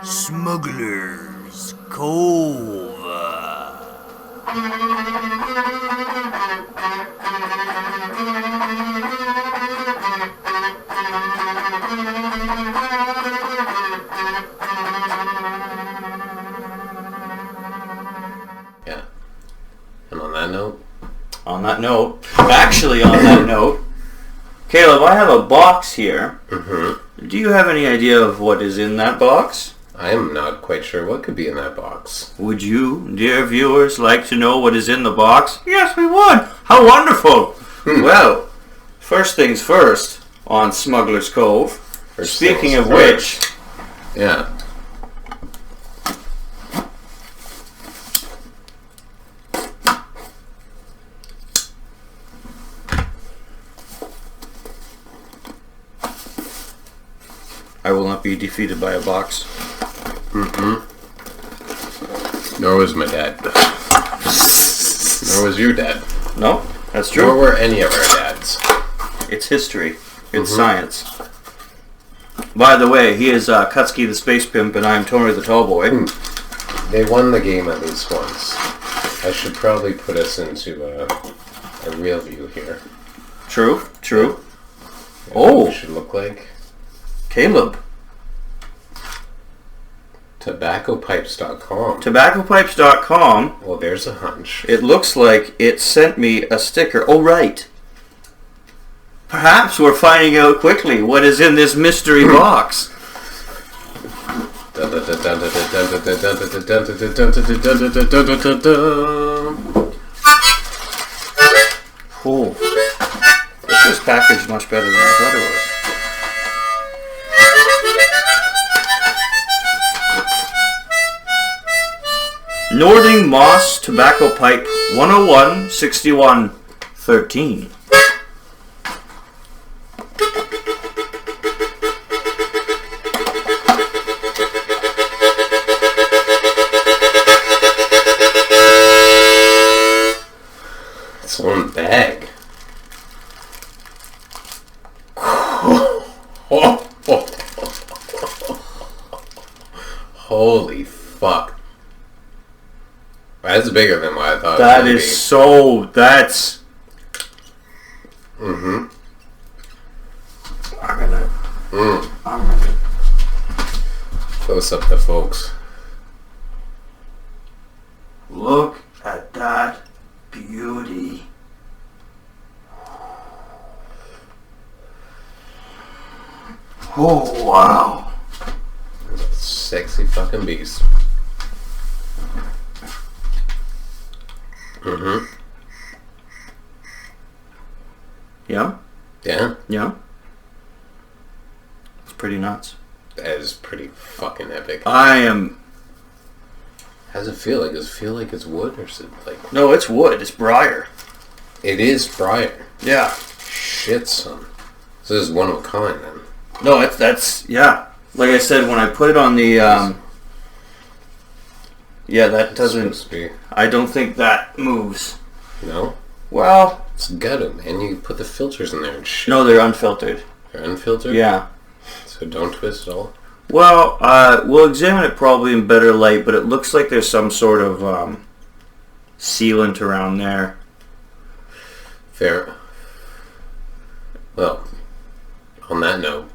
Smugglers Cove. Yeah. And on that note? On that note, Caleb, I have a box here. Mm-hmm. Do you have any idea of what is in that box? I am not quite sure what could be in that box. Would you, dear viewers, like to know what is in the box? Yes, we would. How wonderful. Well, first things first on Smugglers Cove. Speaking of which... Yeah. I will not be defeated by a box. Mm-hmm. Nor was my dad. Nor was your dad. No, that's true. Nor were any of our dads. It's history. It's science. By the way, he is Kutzky the Space Pimp, and I am Tony the Tallboy. They won the game at least once. I should probably put us into a real view here. True. Yeah, what we should look like. Caleb. Tobaccopipes.com. Tobaccopipes.com. Well, there's a hunch. It looks like it sent me a sticker. Oh, right. Perhaps we're finding out quickly what is in this mystery box. Oh, this is packaged much better than I thought it was. Nording Moss Tobacco Pipe 101 61 13. It's one bag. Holy fuck. That's bigger than what I thought it was That is so... That's... Mm-hmm. I'm gonna... Close up the folks. Look at that beauty. Oh, wow. Sexy fucking beast. Mm-hmm. Yeah? Yeah? Yeah? It's pretty nuts. That is pretty fucking epic. I am... How does it feel like? Does it feel like it's wood or is it like... No, it's wood. It's briar. It is briar. Yeah. Shit, son. This is one of a kind, then. No, that's... Yeah. Like I said, when I put it on the... Yeah, that doesn't... I don't think that moves. No? Well... It's gutted, man. You put the filters in there and shit. No, they're unfiltered. They're unfiltered? Yeah. So don't twist at all? Well, we'll examine it probably in better light, but it looks like there's some sort of sealant around there. Fair. Well, on that note...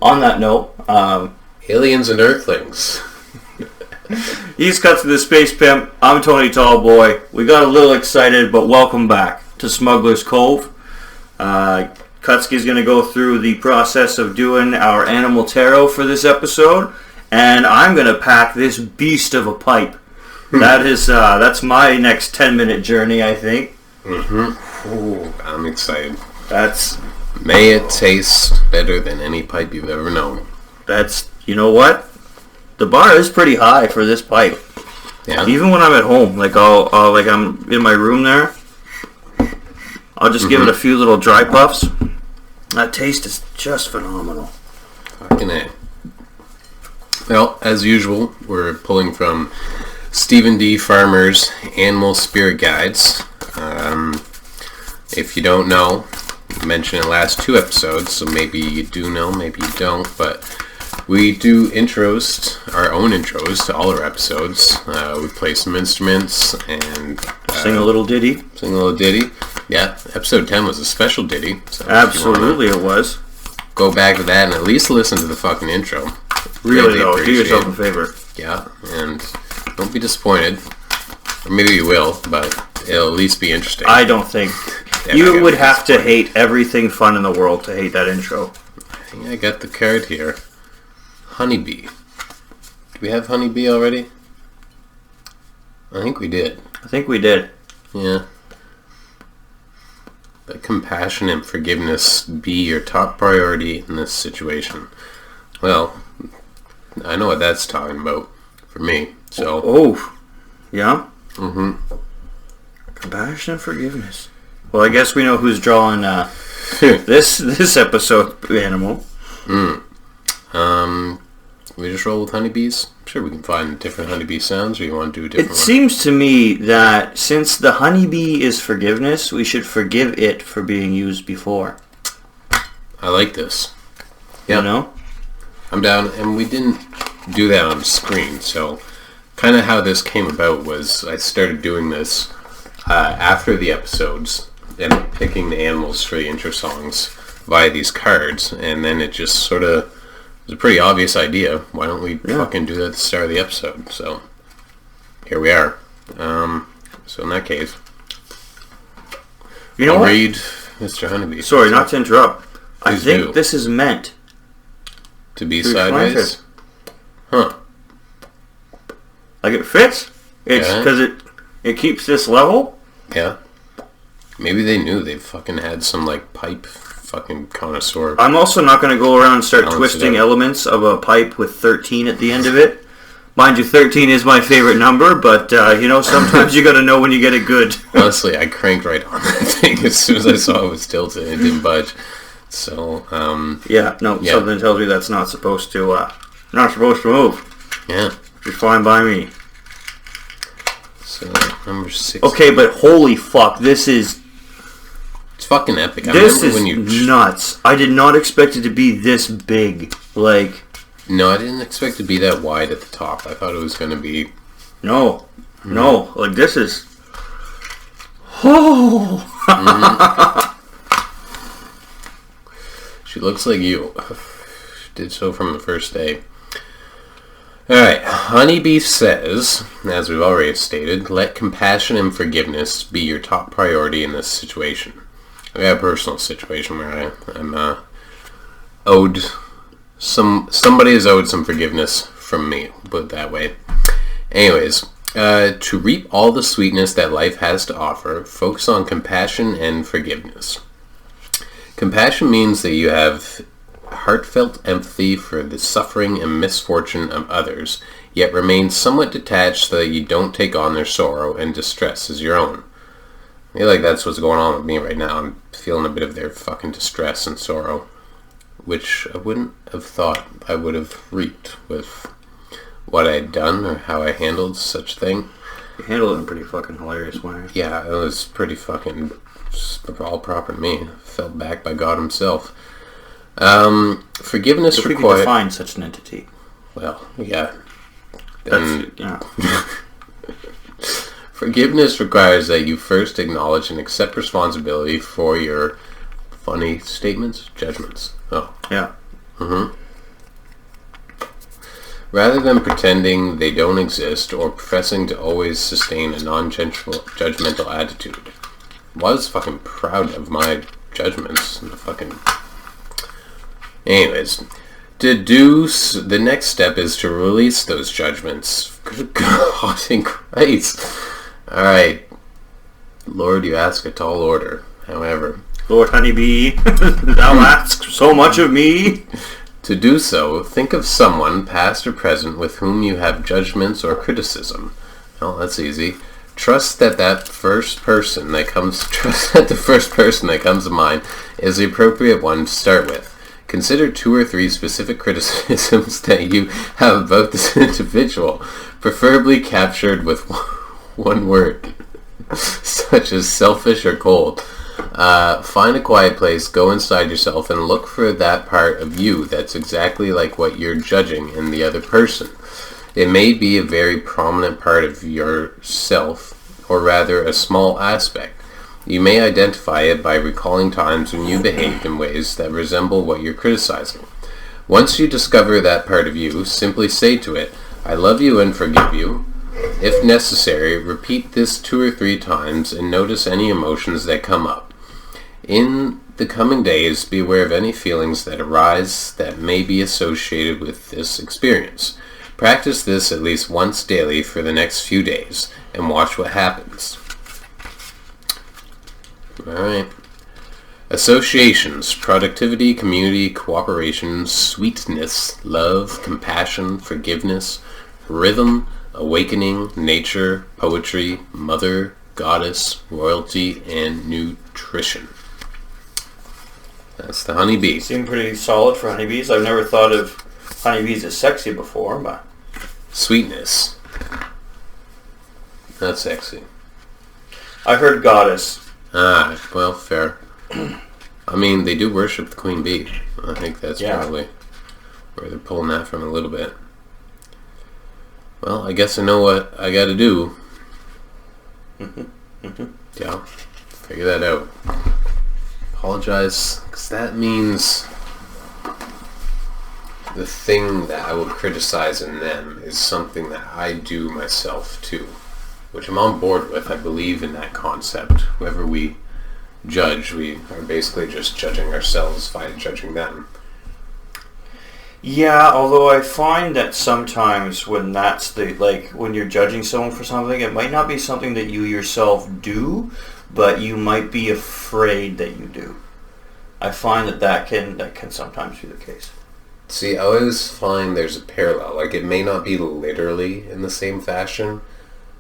aliens and earthlings. He's Kutzky the Space Pimp. I'm Tony Tallboy. We got a little excited, but welcome back to Smugglers Cove. Kutzky's going to go through the process of doing our animal tarot for this episode, and I'm going to pack this beast of a pipe. That's my next 10-minute journey, I think. Mm-hmm. Ooh, I'm excited. That's... May it taste better than any pipe you've ever known. That's... You know what? The bar is pretty high for this pipe. Yeah. Even when I'm at home, like I'm in my room there, I'll just give it a few little dry puffs. That taste is just phenomenal. Fucking A. Well, as usual, we're pulling from Stephen D. Farmer's Animal Spirit Guides. If you don't know, I mentioned in the last 2 episodes, so maybe you do know, maybe you don't, but we do intros, our own intros to all our episodes. We play some instruments and... sing a little ditty. Yeah, episode 10 was a special ditty. So absolutely it was. Go back to that and at least listen to the fucking intro. Really though, do yourself a favor. Yeah, and don't be disappointed. Or maybe you will, but it'll at least be interesting. I don't think. You would have to hate everything fun in the world to hate that intro. I think I got the card here. Honeybee. Do we have Honeybee already? I think we did. Yeah. Let compassion and forgiveness be your top priority in this situation. Well, I know what that's talking about for me. So. Oh. Yeah? Mm-hmm. Compassion and forgiveness. Well, I guess we know who's drawing this episode animal. We just roll with honeybees? I'm sure we can find different honeybee sounds, or you want to do a different one? It seems to me that since the honeybee is forgiveness, we should forgive it for being used before. I like this. Yeah. You know? I'm down, and we didn't do that on the screen, so kind of how this came about was I started doing this after the episodes and picking the animals for the intro songs via these cards, and then it just sort of was a pretty obvious idea. Why don't we fucking do that at the start of the episode? So here we are. So in that case, I'll read Mr. Honeybee. Sorry, not to interrupt. I think this is meant to be sideways. Huh. Like it fits? It's because it keeps this level? Yeah. Maybe they knew they fucking had some like pipe fucking connoisseur. I'm also not going to go around and start twisting elements of a pipe with 13 at the end of it. Mind you, 13 is my favorite number, but sometimes you got to know when you get it good. Honestly, I cranked right on that thing as soon as I saw it was tilted. It didn't budge. So something tells me that's not supposed to move. Yeah, which is fine by me. So number 6. Okay, but holy fuck, this is. It's fucking epic. This is nuts. I did not expect it to be this big. Like. No, I didn't expect it to be that wide at the top. I thought it was going to be. No. Like this is. Oh. She looks like you. She did so from the first day. Alright, Honeybee says, as we've already stated, let compassion and forgiveness be your top priority in this situation. I got a personal situation where I'm owed somebody is owed some forgiveness from me, put it that way. Anyways, to reap all the sweetness that life has to offer, focus on compassion and forgiveness. Compassion means that you have heartfelt empathy for the suffering and misfortune of others, yet remain somewhat detached so that you don't take on their sorrow and distress as your own. I feel like that's what's going on with me right now. I'm feeling a bit of their fucking distress and sorrow, which I wouldn't have thought I would have reaped with what I had done or how I handled such a thing. You handled it in a pretty fucking hilarious way. Yeah, it was pretty fucking all proper to me. Felt back by God himself. Forgiveness requires... If we could define such an entity. Well, yeah. That's, Forgiveness requires that you first acknowledge and accept responsibility for your funny statements, judgments. Oh. Yeah. Mm-hmm. Rather than pretending they don't exist or professing to always sustain a non-judgmental attitude. I was fucking proud of my judgments. Anyways, the next step is to release those judgments. Good God in Christ. Alright. Lord, you ask a tall order. However, Lord Honeybee, thou ask so much of me. To do so, think of someone, past or present, with whom you have judgments or criticism. Well, that's easy. Trust that the first person that comes to mind is the appropriate one to start with. Consider 2 or 3 specific criticisms that you have about this individual, preferably captured with one word, such as selfish or cold. Find a quiet place, go inside yourself, and look for that part of you that's exactly like what you're judging in the other person. It may be a very prominent part of yourself, or rather a small aspect. You may identify it by recalling times when you behaved in ways that resemble what you're criticizing. Once you discover that part of you, simply say to it, I love you and forgive you. If necessary, repeat this 2 or 3 times and notice any emotions that come up. In the coming days, be aware of any feelings that arise that may be associated with this experience. Practice this at least once daily for the next few days and watch what happens. Alright. Associations: productivity, community, cooperation, sweetness, love, compassion, forgiveness, rhythm, awakening, nature, poetry, mother, goddess, royalty, and nutrition. That's the honeybee. Seem pretty solid for honeybees. I've never thought of honeybees as sexy before, but... Sweetness. Not sexy. I heard goddess. Ah, well, fair. I mean, they do worship the queen bee. I think that's probably where they're pulling that from a little bit. Well, I guess I know what I gotta do. Yeah, figure that out. Apologize, because that means the thing that I would criticize in them is something that I do myself too, which I'm on board with. I believe in that concept. Whoever we judge, we are basically just judging ourselves by judging them. Yeah, although I find that sometimes when that's when you're judging someone for something, it might not be something that you yourself do, but you might be afraid that you do. I find that can sometimes be the case. See, I always find there's a parallel. Like, it may not be literally in the same fashion,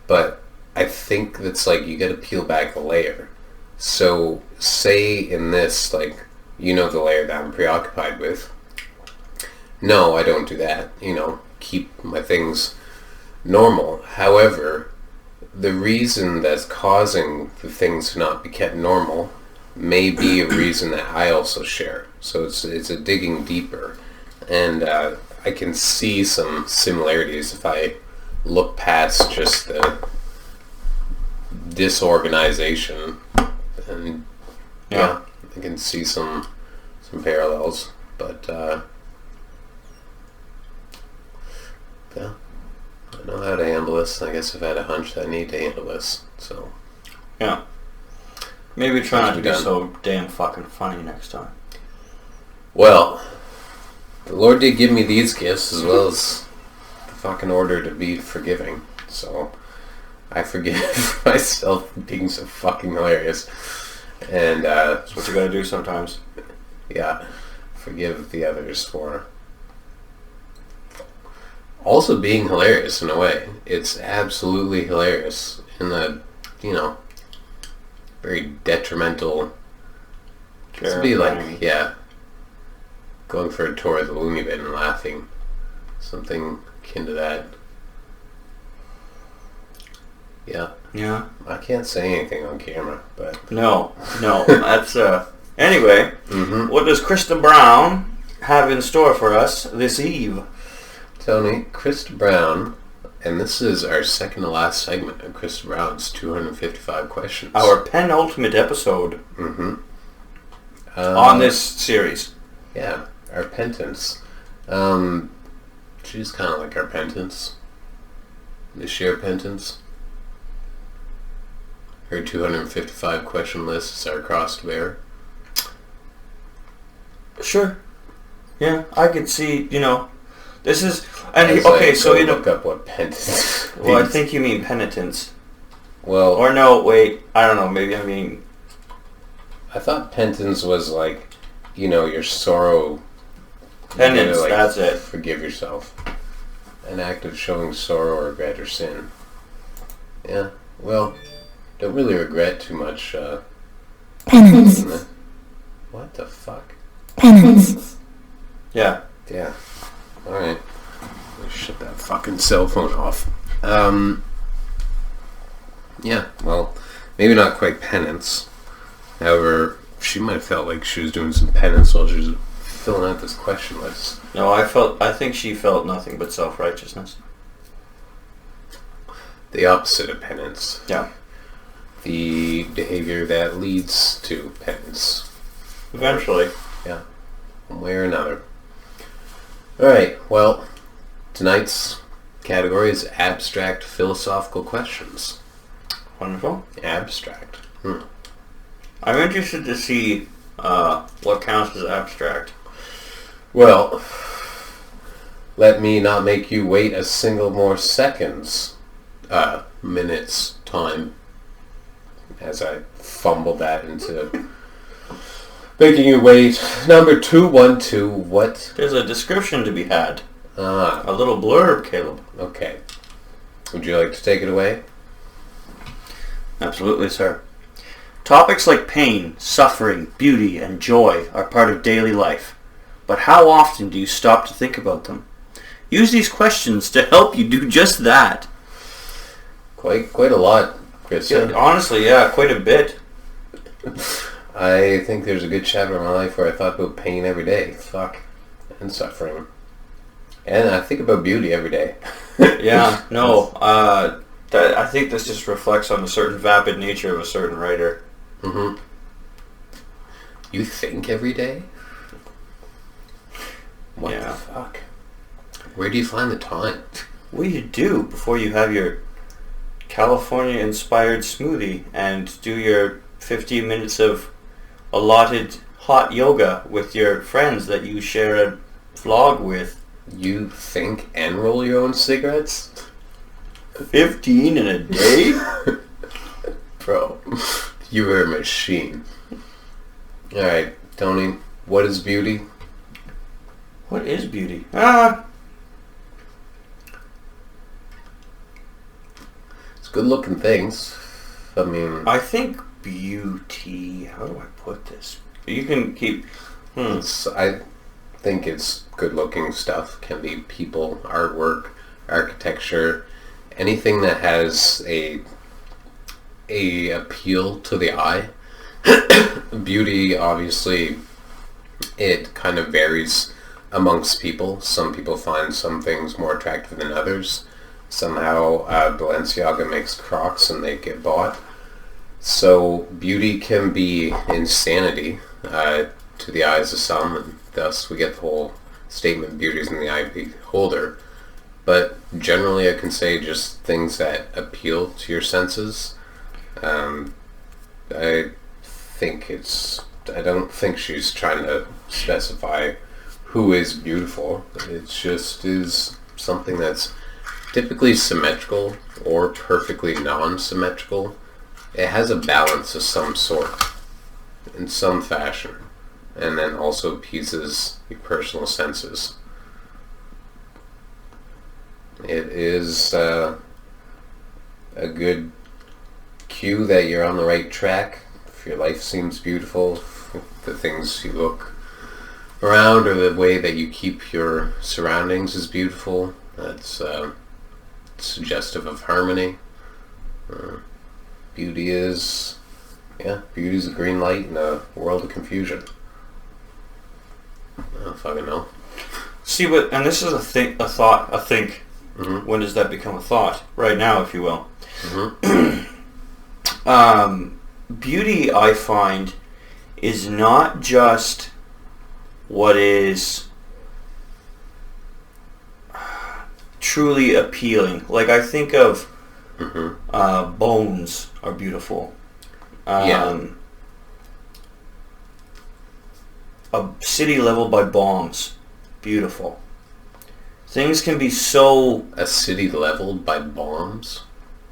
but I think that's you gotta peel back the layer. So, say in this, the layer that I'm preoccupied with. No, I don't do that. Keep my things normal. However, the reason that's causing the things to not be kept normal may be a reason that I also share. So it's a digging deeper. And I can see some similarities if I look past just the disorganization. And I can see some parallels. But yeah, I know how to handle this. I guess I've had a hunch that I need to handle this. So yeah, maybe try not to be so damn fucking funny next time. Well, the Lord did give me these gifts as well as the fucking order to be forgiving. So I forgive myself for being so fucking hilarious. And that's what you gotta do sometimes. Yeah, forgive the others for also being hilarious in a way. It's absolutely hilarious in the, very detrimental. To be going for a tour of the loony bin and laughing. Something akin to that. Yeah. Yeah. I can't say anything on camera, but... No. That's, Anyway, What does Krista Brown have in store for us this eve? Tony, Krista Brown, and this is our second to last segment of Krista Brown's 255 questions. Our penultimate episode on this series. Yeah, our penance. She's kind of like our penance. This year penance. Her 255 question list is our cross to bear. Sure. Yeah, I could see, this is... look up what penance means. Well, I think you mean penitence. Well... Or no, wait, I don't know, maybe I mean... I thought penance was your sorrow... Penance, that's it. Forgive yourself. An act of showing sorrow or regret or sin. Yeah, well... Don't really regret too much, Penance. What the fuck? Penance. Yeah. Yeah. Alright. Shut that fucking cell phone off. Yeah, well, maybe not quite penance. However, she might have felt like she was doing some penance while she was filling out this question list. No, I think she felt nothing but self-righteousness. The opposite of penance. Yeah. The behavior that leads to penance. Eventually. Yeah. One way or another. Alright, well, tonight's category is abstract philosophical questions. Wonderful. Abstract. I'm interested to see what counts as abstract. Well, let me not make you wait a single more seconds, minutes, time, as I fumble that into making you wait. Number 212, what? There's a description to be had. A little blurb, Caleb. Okay. Would you like to take it away? Absolutely, sir. Topics like pain, suffering, beauty, and joy are part of daily life. But how often do you stop to think about them? Use these questions to help you do just that. Quite a lot, Krista. Yeah, honestly, yeah, quite a bit. I think there's a good chapter of my life where I thought about pain every day. Fuck. And suffering. And I think about beauty every day. Yeah, no. I think this just reflects on a certain vapid nature of a certain writer. Mm-hmm. You think every day? What the fuck? Where do you find the time? What do you do before you have your California-inspired smoothie and do your 15 minutes of allotted hot yoga with your friends that you share a vlog with? You think and roll your own cigarettes? 15 in a day? Bro, you are a machine. Alright, Tony, what is beauty? What is beauty? It's good looking things. I mean... I think beauty... How do I put this? You can keep... I think it's good looking stuff. Can be people, artwork, architecture, anything that has a appeal to the eye. Beauty, obviously, it kind of varies amongst people. Some people find some things more attractive than others. Somehow Balenciaga makes Crocs and they get bought. So beauty can be insanity to the eyes of some, and thus we get the whole statement, beauty is in the eye of the beholder. But generally I can say just things that appeal to your senses. I don't think she's trying to specify who is beautiful. It just is something that's typically symmetrical or perfectly non-symmetrical. It has a balance of some sort, in some fashion, and then also appeases your personal senses. It is a good cue that you're on the right track. If your life seems beautiful, if the things you look around or the way that you keep your surroundings is beautiful, that's suggestive of harmony. Beauty is a green light in a world of confusion. I don't fucking know. See, and this is a thought. Mm-hmm. When does that become a thought? Right now, if you will. Mm-hmm. Beauty, I find, is not just what is truly appealing. Like, I think of bones are beautiful. A city leveled by bombs, beautiful. Things can be so... A city leveled by bombs?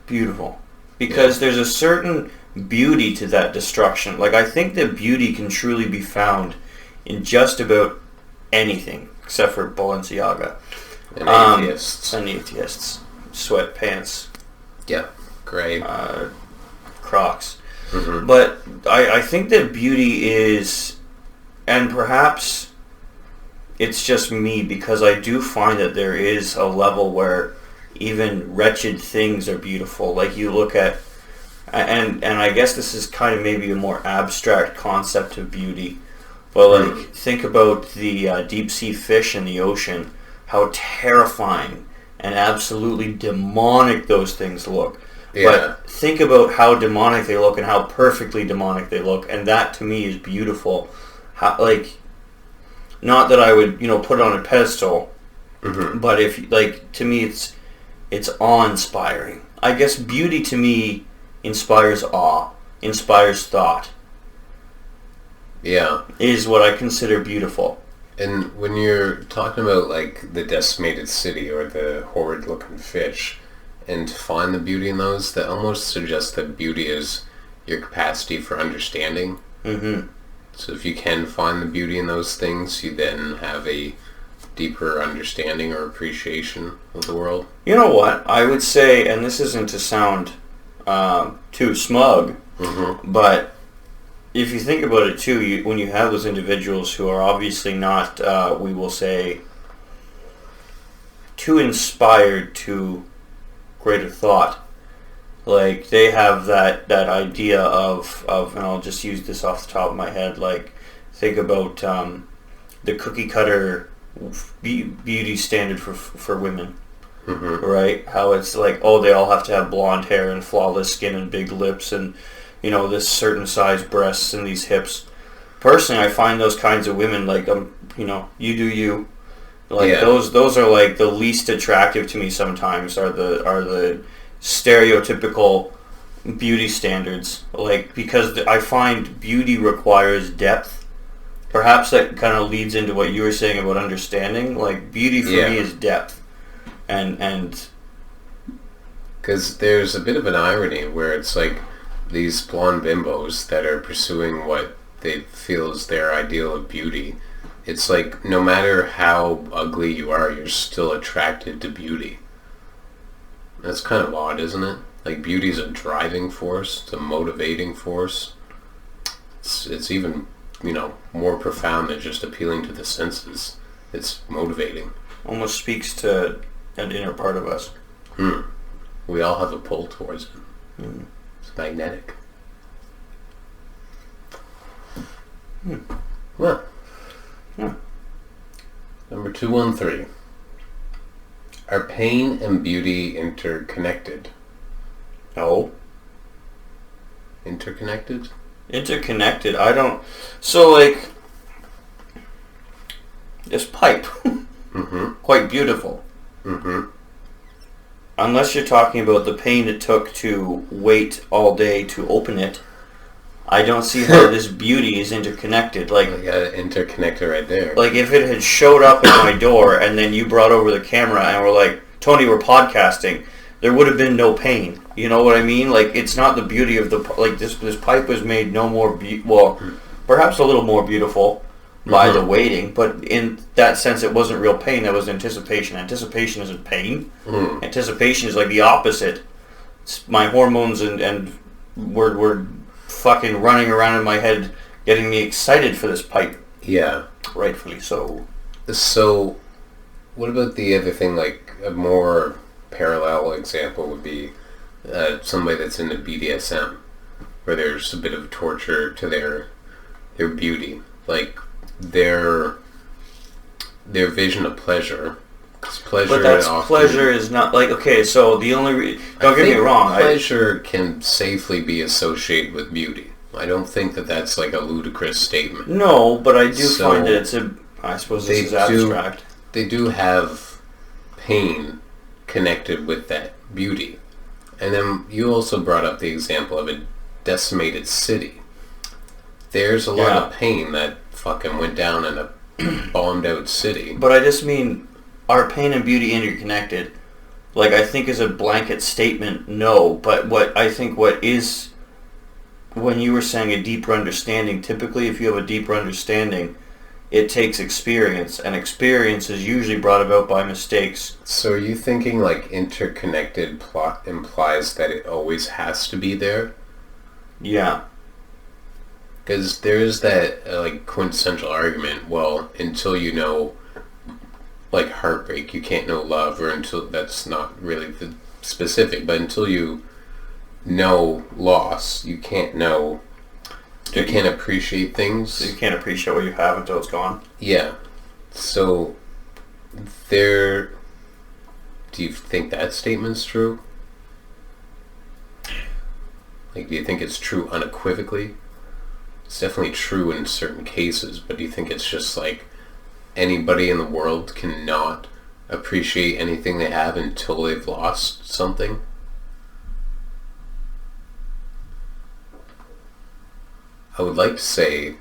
Beautiful. Because there's a certain beauty to that destruction. Like, I think that beauty can truly be found in just about anything, except for Balenciaga. And atheists. And atheists. Sweatpants. Yeah, great. Crocs. Mm-hmm. But I think that beauty is... And perhaps it's just me, because I do find that there is a level where even wretched things are beautiful. Like you look at, and I guess this is kind of maybe a more abstract concept of beauty, but like think about the deep sea fish in the ocean, how terrifying and absolutely demonic those things look. Yeah. But think about how demonic they look and how perfectly demonic they look, and that to me is beautiful. How, like, not that I would, put it on a pedestal, but if, like, to me it's awe-inspiring. I guess beauty to me inspires awe, inspires thought. Yeah. Is what I consider beautiful. And when you're talking about, like, the decimated city or the horrid-looking fish, and to find the beauty in those, that almost suggests that beauty is your capacity for understanding. Mm-hmm. So if you can find the beauty in those things, you then have a deeper understanding or appreciation of the world. You know what? I would say, and this isn't to sound too smug, but if you think about it too, when you have those individuals who are obviously not, we will say, too inspired to greater thought, like they have that idea of, and I'll just use this off the top of my head, like think about the cookie cutter beauty standard for women, right? How it's like, oh, they all have to have blonde hair and flawless skin and big lips and this certain size breasts and these hips. Personally, I find those kinds of women, like, you do you. Like, those are like the least attractive to me sometimes, are the stereotypical beauty standards. Like, because I find beauty requires depth. Perhaps that kind of leads into what you were saying about understanding. Like, beauty for me is depth. And because there's a bit of an irony where it's like these blonde bimbos that are pursuing what they feel is their ideal of beauty. It's like, no matter how ugly you are, you're still attracted to beauty. That's kind of odd, isn't it? Like, beauty's a driving force, it's a motivating force. It's even, more profound than just appealing to the senses. It's motivating. Almost speaks to an inner part of us. We all have a pull towards it. It's magnetic. Well. Number 213. Are pain and beauty interconnected? No. Interconnected? Interconnected. I don't... So, like, this pipe. Quite beautiful. Unless you're talking about the pain it took to wait all day to open it, I don't see how this beauty is interconnected. Like, I got an interconnector right there. Like, if it had showed up at my door and then you brought over the camera and were like, Tony, we're podcasting, there would have been no pain. You know what I mean? Like, it's not the beauty of the... Like, this pipe was made no more... perhaps a little more beautiful by the waiting, but in that sense, it wasn't real pain. That was anticipation. Anticipation isn't pain. Anticipation is like the opposite. It's my hormones and we're fucking running around in my head, getting me excited for this pipe. Yeah. Rightfully so. So, what about the other thing, like a more parallel example would be somebody that's into BDSM, where there's a bit of torture to their beauty. Like, their vision of pleasure. Pleasure is not, like, okay, so the only... Don't get me wrong. Pleasure can safely be associated with beauty. I don't think that that's like a ludicrous statement. No, but I do find that I suppose this is abstract. They do have pain connected with that beauty. And then you also brought up the example of a decimated city. There's a lot of pain that fucking went down in a bombed out city. But I just mean, are pain and beauty interconnected? Like, I think as a blanket statement, no. But what is, when you were saying a deeper understanding, typically if you have a deeper understanding, it takes experience, and experience is usually brought about by mistakes. So are you thinking like interconnected plot implies that it always has to be there? Yeah. Because there is that like quintessential argument, well, until you know like heartbreak, you can't know love, or until that's not really the specific, but until you know loss, you can't know. You can't appreciate things. So you can't appreciate what you have until it's gone. Yeah. So there. Do you think that statement's true? Like, do you think it's true unequivocally? It's definitely true in certain cases, but do you think it's just like anybody in the world cannot appreciate anything they have until they've lost something? I would like to say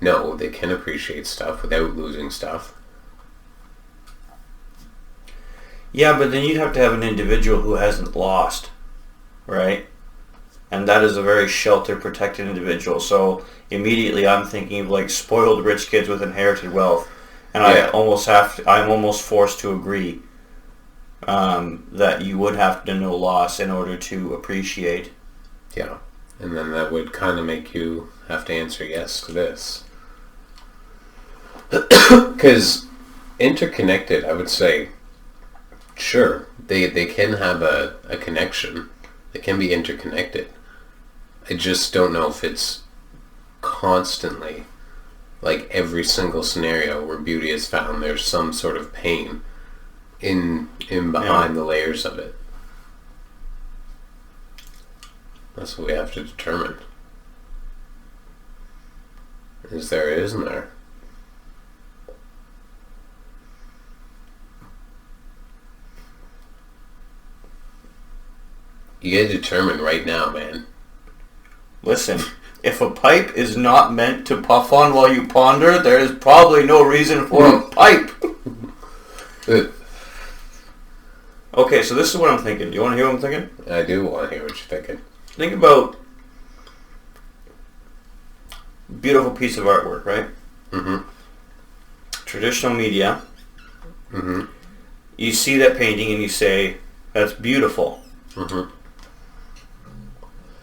no, they can appreciate stuff without losing stuff. Yeah, but then you'd have to have an individual who hasn't lost, right? And that is a very shelter protected individual. So immediately I'm thinking of like spoiled rich kids with inherited wealth, and yeah. I'm almost forced to agree that you would have to know loss in order to appreciate. Yeah, and then that would kind of make you have to answer yes to this, because interconnected, I would say. Sure, they can have a connection. They can be interconnected. I just don't know if it's constantly, like every single scenario where beauty is found, there's some sort of pain in behind the layers of it. That's what we have to determine. Is there, isn't there? You get to determine right now, man. Listen, if a pipe is not meant to puff on while you ponder, there is probably no reason for a pipe. Okay, so this is what I'm thinking. Do you want to hear what I'm thinking? I do want to hear what you're thinking. Think about beautiful piece of artwork, right? Mm-hmm. Traditional media. Mm-hmm. You see that painting and you say, that's beautiful. Mm-hmm.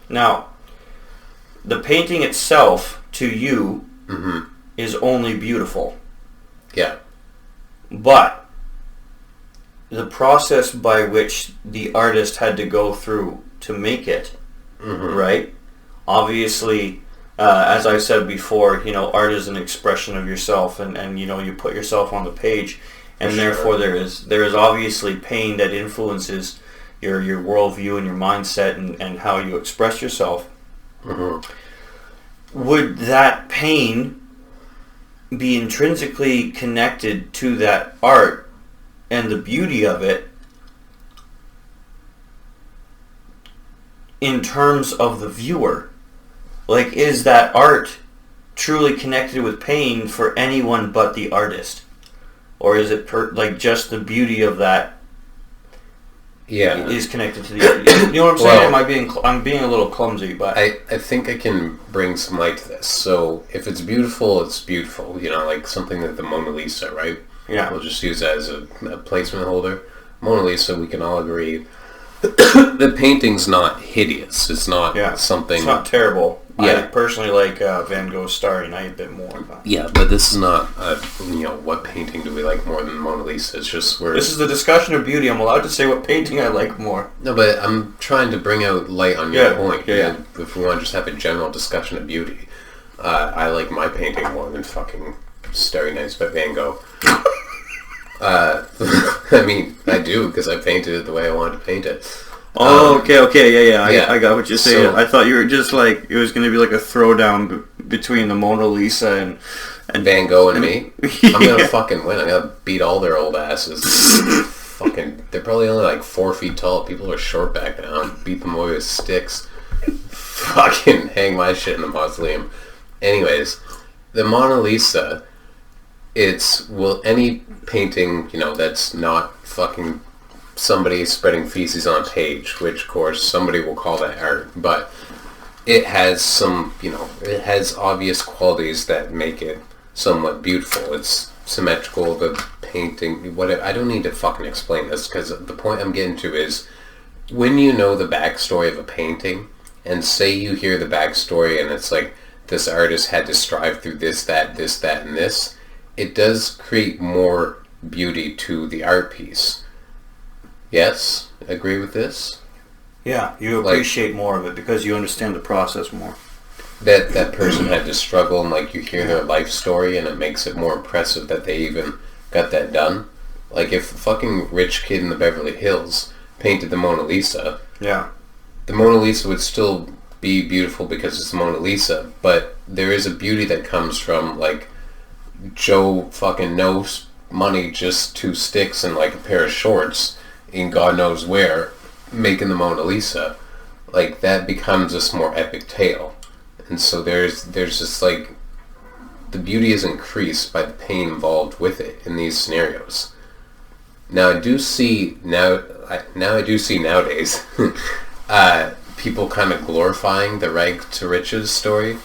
Now, the painting itself, to you, is only beautiful. Yeah. But the process by which the artist had to go through to make it, right? Obviously, as I said before, art is an expression of yourself, and you put yourself on the page, and therefore there is obviously pain that influences your worldview and your mindset and how you express yourself. Would that pain be intrinsically connected to that art and the beauty of it in terms of the viewer? Like, is that art truly connected with pain for anyone but the artist? Or is it just the beauty of that is connected to the art? You know what I'm saying? Well, I'm being a little clumsy, but I think I can bring some light to this. So if it's beautiful, it's beautiful. Like something like the Mona Lisa, right? Yeah. We'll just use that as a placement holder. Mona Lisa, we can all agree. The painting's not hideous. It's not something. It's not terrible. Yeah. I personally like Van Gogh's Starry Night a bit more. But. Yeah, but this is not. What painting do we like more than Mona Lisa? It's just this is the discussion of beauty. I'm allowed to say what painting I like more. No, but I'm trying to bring out light on your point. Yeah. If we want to just have a general discussion of beauty, I like my painting more than fucking Starry Nights by Van Gogh. I mean, I do, because I painted it the way I wanted to paint it. Okay, yeah. I got what you're saying. I thought you were just like, it was going to be like a throwdown between the Mona Lisa and Van Gogh and me. I'm going to fucking win. I'm going to beat all their old asses. Fucking, they're probably only like 4 feet tall. People are short back now. Beat them away with sticks. Fucking hang my shit in the mausoleum. Anyways, the Mona Lisa, any painting, that's not fucking somebody spreading feces on a page, which of course somebody will call that art, but it has some, it has obvious qualities that make it somewhat beautiful. It's symmetrical, the painting, whatever. I don't need to fucking explain this, because the point I'm getting to is, when you know the backstory of a painting, and say you hear the backstory and it's like, this artist had to strive through this, that, and this, it does create more beauty to the art piece. Yes? Agree with this? Yeah, you appreciate more of it because you understand the process more. That person had to struggle, and like you hear their life story, and it makes it more impressive that they even got that done. Like if a fucking rich kid in the Beverly Hills painted the Mona Lisa, the Mona Lisa would still be beautiful because it's the Mona Lisa, but there is a beauty that comes from like Joe fucking knows money, just 2 sticks and like a pair of shorts in God knows where, making the Mona Lisa. Like that becomes this more epic tale. And so there's just like the beauty is increased by the pain involved with it in these scenarios. Now I do see nowadays people kind of glorifying the rag to riches story.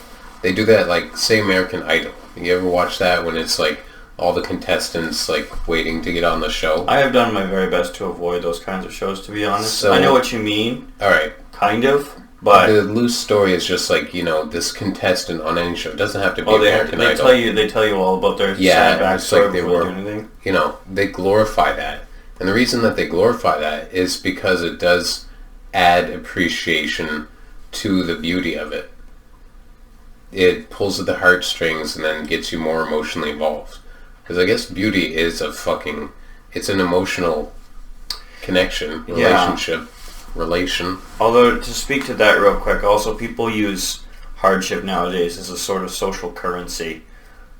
They do that like say American Idol. You ever watch that when it's like all the contestants like waiting to get on the show? I have done my very best to avoid those kinds of shows, to be honest. So, I know what you mean. All right. Kind of. But the loose story is just like, this contestant on any show. It doesn't have to be American Idol. They tell you all about their sad backstory before they do anything. They glorify that. And the reason that they glorify that is because it does add appreciation to the beauty of it. It pulls at the heartstrings and then gets you more emotionally involved. Because I guess beauty is it's an emotional connection, relationship. Relation. Although, to speak to that real quick, also people use hardship nowadays as a sort of social currency.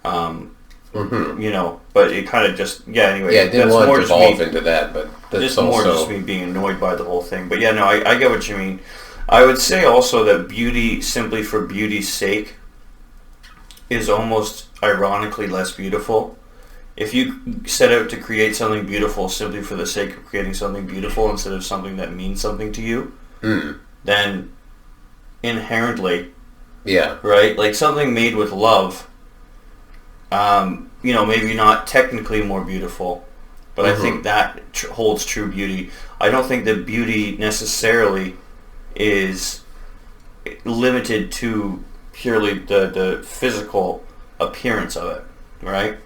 But it kind of just, anyway. Yeah, I didn't want to evolve into that, but that's just more just me being annoyed by the whole thing. But I get what you mean. I would say also that beauty, simply for beauty's sake, is almost ironically less beautiful. If you set out to create something beautiful simply for the sake of creating something beautiful instead of something that means something to you, then inherently, right? Like something made with love, maybe not technically more beautiful, but I think that holds true beauty. I don't think that beauty necessarily is limited to purely the physical appearance of it, right?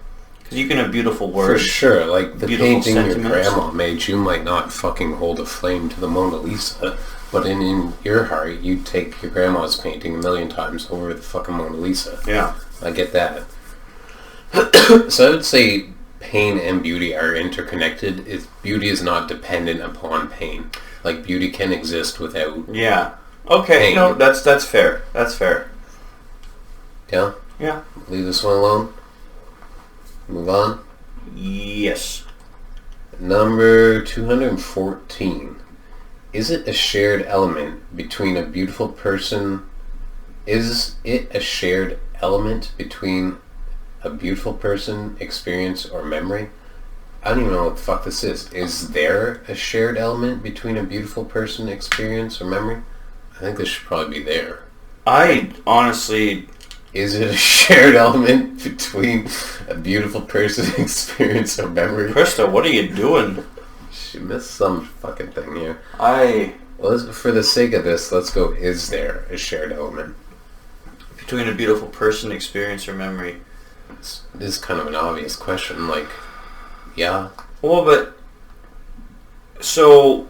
Because you can have beautiful words. For sure, like the painting sentiments. your grandma made you might not fucking hold a flame to the Mona Lisa, but in your heart, you'd take your grandma's painting 1,000,000 times over the fucking Mona Lisa. Yeah. I get that. So I would say pain and beauty are interconnected. Beauty is not dependent upon pain. Like beauty can exist without Okay, pain. no, that's fair. That's fair. Yeah? Yeah. Leave this one alone. Move on. Yes. Number 214. Is it a shared element between a beautiful person? Is it a shared element between a beautiful person, experience, or memory? I don't even know what the fuck this is. Is there a shared element between a beautiful person, experience, or memory? I think this should probably be there. I honestly... Is it a shared element between a beautiful person, experience, or memory? Krista, what are you doing? She missed some fucking thing here. For the sake of this, let's go, is there a shared element? Between a beautiful person, experience, or memory? This is kind of an obvious question, like, yeah. Well, but... So...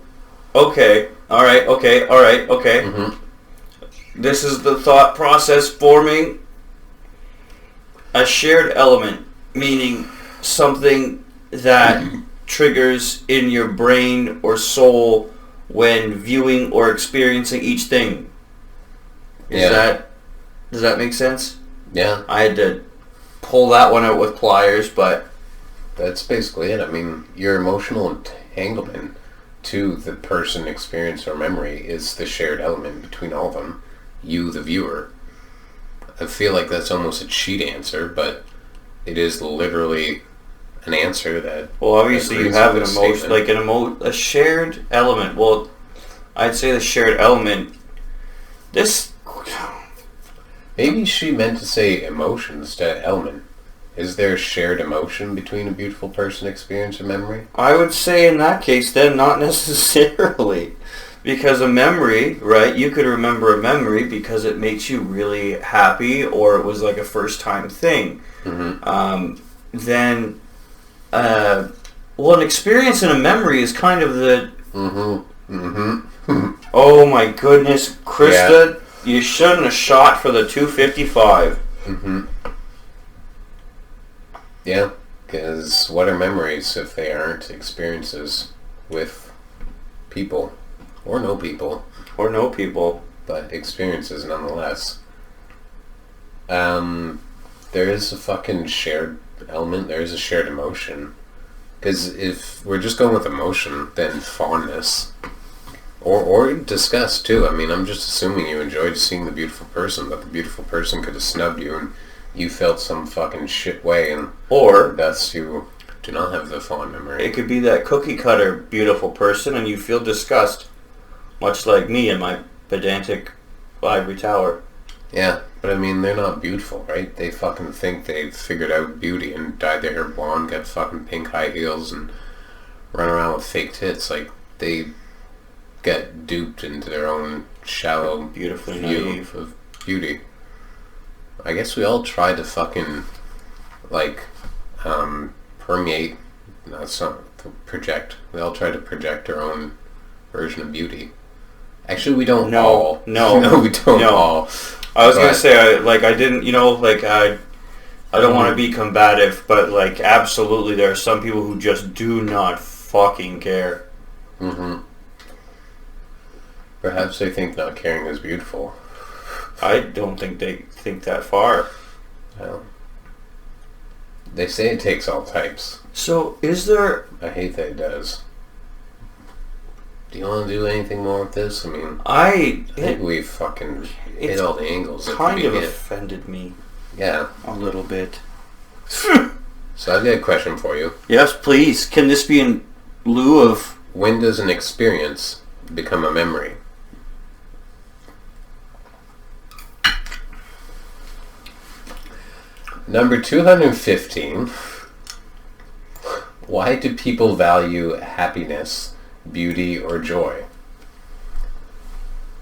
Okay. Alright. This is the thought process forming. A shared element, meaning something that triggers in your brain or soul when viewing or experiencing each thing. Does that make sense? Yeah. I had to pull that one out with pliers, but... That's basically it. I mean, your emotional entanglement to the person, experience, or memory is the shared element between all of them. You, the viewer. I feel like that's almost a cheat answer, but it is literally an answer that... Well, obviously you have an emotion, like a shared element. Well, I'd say the shared element... Maybe she meant to say emotion instead of element. Is there a shared emotion between a beautiful person, experience, or memory? I would say in that case, then, not necessarily. Because a memory, right, you could remember a memory because it makes you really happy or it was like a first time thing. Mm-hmm. Then well, an experience and a memory is kind of the... Mm-hmm. Oh my goodness, Krista, you shouldn't have shot for the 255. Mm-hmm. Yeah, because what are memories if they aren't experiences with people? Or no people. Or no people. But experiences nonetheless. There is a fucking shared element. There is a shared emotion. Because if we're just going with emotion, then fondness... Or disgust, too. I mean, I'm just assuming you enjoyed seeing the beautiful person, but the beautiful person could have snubbed you and you felt some fucking shit way, and... Or... thus you do not have the fond memory. It could be that cookie cutter beautiful person and you feel disgust. Much like me and my pedantic ivory tower. Yeah, but I mean, they're not beautiful, right? They fucking think they've figured out beauty and dyed their hair blonde, got fucking pink high heels, and run around with fake tits. Like, they... get duped into their own shallow beautifully view naive of beauty. I guess we all try to fucking permeate, that's not project. We all try to project our own version of beauty. Actually, we don't all. No, we don't all. I was gonna say I didn't. I don't want to be combative, but absolutely, there are some people who just do not fucking care. Mm-hmm. Perhaps they think not caring is beautiful. I don't think they think that far. Well, they say it takes all types. So, is there... I hate that it does. Do you want to do anything more with this? I mean... I think we fucking hit all the angles. It kind of offended me. Yeah. A little bit. So I've got a question for you. Yes, please. Can this be in lieu of... When does an experience become a memory? Number 215. Why do people value happiness, beauty, or joy?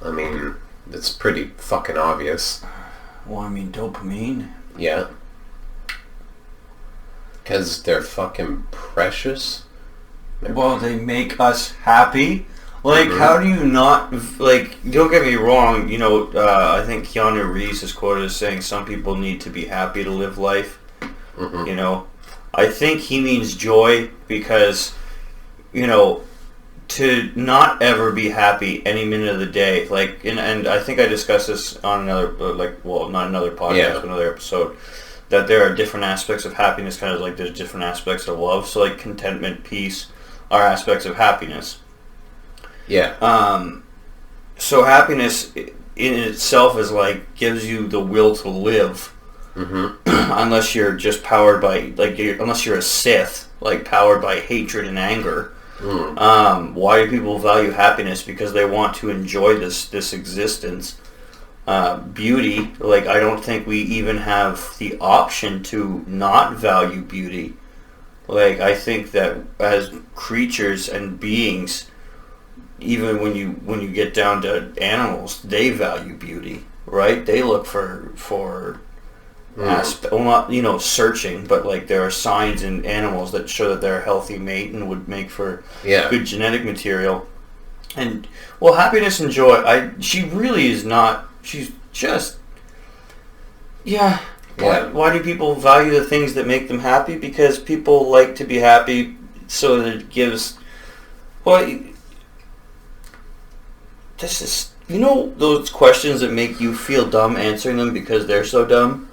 I mean, it's pretty fucking obvious. Well, I mean, dopamine. Yeah. Because they're fucking precious. Well, they make us happy. How do you not... don't get me wrong, I think Keanu Reeves is quoted as saying some people need to be happy to live life. Mm-hmm. I think he means joy because, to not ever be happy any minute of the day. And I think I discussed this on another, not another podcast, but another episode, that there are different aspects of happiness, kind of like there's different aspects of love. So, contentment, peace are aspects of happiness. Yeah. So happiness in itself is gives you the will to live. Mm-hmm. Unless you're just powered by unless you're a Sith, powered by hatred and anger. Mm. Why do people value happiness? Because they want to enjoy this existence. Beauty, I don't think we even have the option to not value beauty. I think that as creatures and beings, even when you get down to animals, they value beauty, right? They look for not searching, but there are signs in animals that show that they're a healthy mate and would make for good genetic material. And happiness and joy, she really is not. She's just Why do people value the things that make them happy? Because people like to be happy, so that it gives. This is, those questions that make you feel dumb answering them because they're so dumb?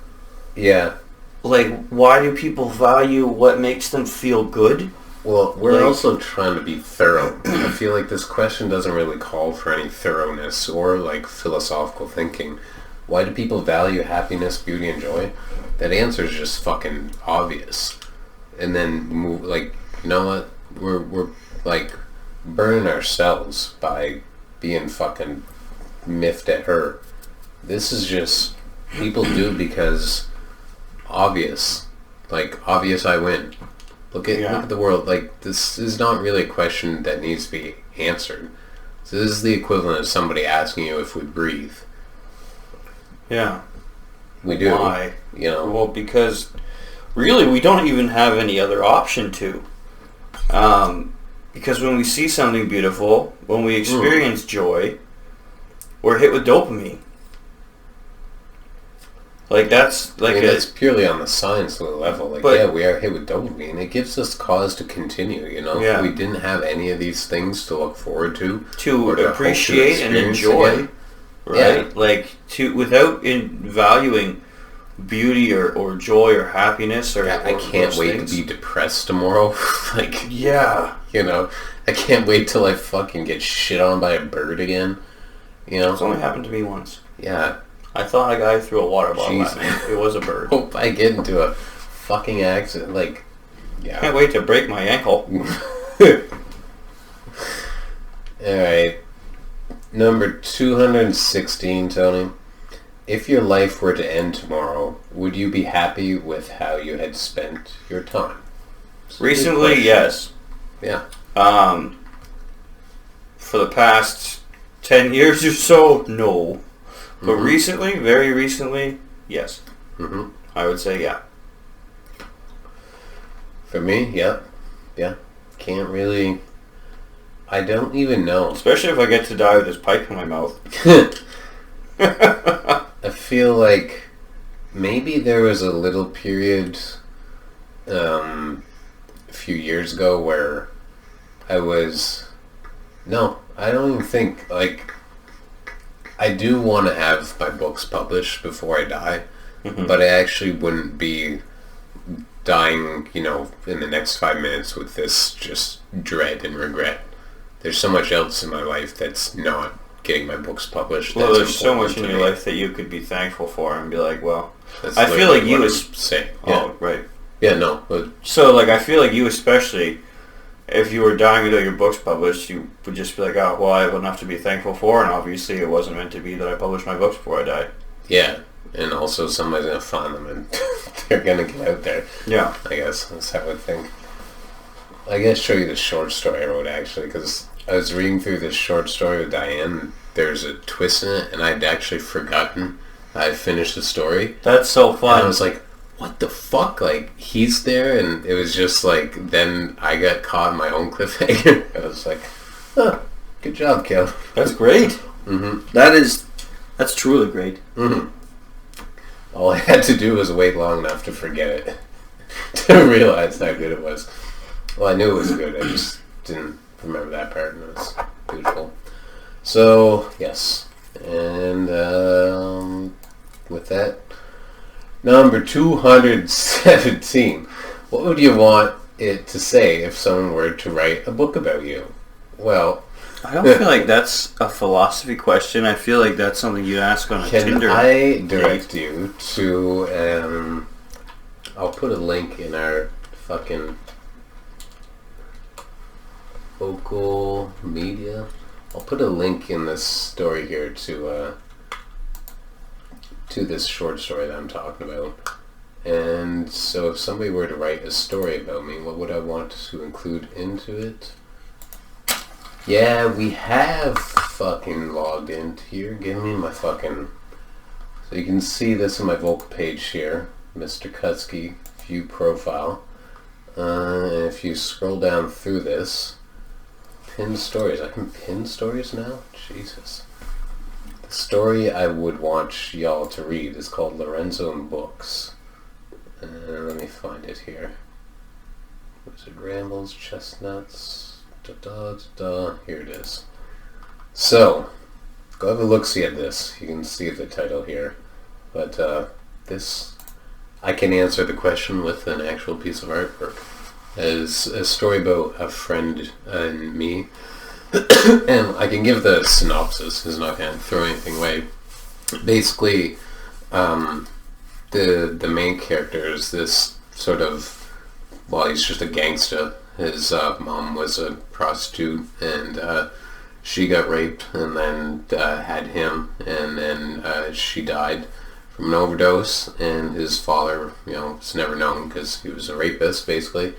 Yeah. Why do people value what makes them feel good? Well, we're also trying to be thorough. I feel like this question doesn't really call for any thoroughness or philosophical thinking. Why do people value happiness, beauty, and joy? That answer is just fucking obvious. And then move, you know what? We're burning ourselves by being fucking miffed at her. This is just people do because obvious. Obvious I win. Look at the world. This is not really a question that needs to be answered. So this is the equivalent of somebody asking you if we breathe. Yeah. We do. Why? You know. Well, because really, we don't even have any other option to. Because when we see something beautiful, when we experience joy, we're hit with dopamine. Like, that's like that's purely on the science level. Like, we are hit with dopamine. It gives us cause to continue, you know? Yeah. If we didn't have any of these things to look forward to appreciate and enjoy, again, right? Yeah. Like, without valuing beauty or joy or happiness or I can't wait to be depressed tomorrow. Like, yeah. You know, I can't wait till I fucking get shit on by a bird again. You know? It's only happened to me once. Yeah. I thought a guy threw a water bottle at me. It was a bird. Hope I get into a fucking accident. Like, yeah. Can't wait to break my ankle. Alright. Number 216, Tony. If your life were to end tomorrow, would you be happy with how you had spent your time? Recently, yes. Yeah. For the past 10 years or so, no. But recently, very recently, yes. Mm-hmm. I would say, yeah. For me, yeah. Yeah. Can't really... I don't even know. Especially if I get to die with this pipe in my mouth. I feel like maybe there was a little period a few years ago where I was... No, I don't even think... Like, I do want to have my books published before I die, but I actually wouldn't be dying, you know, in the next 5 minutes with this just dread and regret. There's so much else in my life that's not getting my books published. Well, there's so much in your life that you could be thankful for and be like, well, I feel like you say. Oh, right. Yeah, no. But so, like, I feel like you especially, if you were dying without your books published, you would just be like, oh, well, I have enough to be thankful for, and obviously it wasn't meant to be that I published my books before I died. Yeah, and also somebody's going to find them, and they're going to get out there. Yeah. I guess that's how I think. I gotta show you the short story I wrote, actually, because I was reading through this short story with Diane. There's a twist in it, and I'd actually forgotten I'd finished the story. That's so fun. And I was like, what the fuck? Like, he's there, and it was just like, then I got caught in my own cliffhanger. I was like, oh, good job, Kel. That's great. Mm-hmm. That's truly great. Mm-hmm. All I had to do was wait long enough to forget it, to realize how good it was. Well, I knew it was good, I just didn't remember that part, and it was beautiful. So, yes. And with that, number 217. What would you want it to say if someone were to write a book about you? Well... I don't feel like that's a philosophy question. I feel like that's something you ask on a Tinder. Can I direct you to... I'll put a link in our fucking... local media. I'll put a link in this story here to this short story that I'm talking about. And so if somebody were to write a story about me, what would I want to include into it? Yeah, we have fucking logged into here. Give me my fucking... So you can see this on my vocal page here. Mr. Kutzky, view profile. And if you scroll down through this... Pin stories. I can pin stories now? Jesus. The story I would want y'all to read is called Lorenzo and Books. Let me find it here. Wizard Rambles, Chestnuts, Here it is. So, go have a look-see at this. You can see the title here. But this, I can answer the question with an actual piece of artwork. As a story about a friend and me. And I can give the synopsis, because I'm not going to throw anything away. Basically, the main character is this sort of, well, he's just a gangster. His mom was a prostitute, and she got raped, and then had him, and then she died from an overdose, and his father, was never known, because he was a rapist, basically.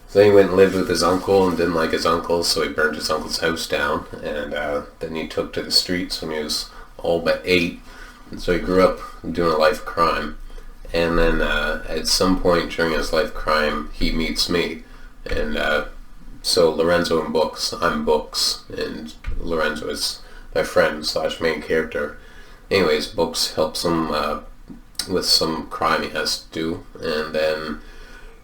So then he went and lived with his uncle and didn't like his uncle, so he burned his uncle's house down. And then he took to the streets when he was all but 8. And so he grew up doing a life of crime. And then at some point during his life crime, he meets me. And so Lorenzo in books, I'm books, and Lorenzo is my friend / main character. Anyways, books helps him with some crime he has to do, and then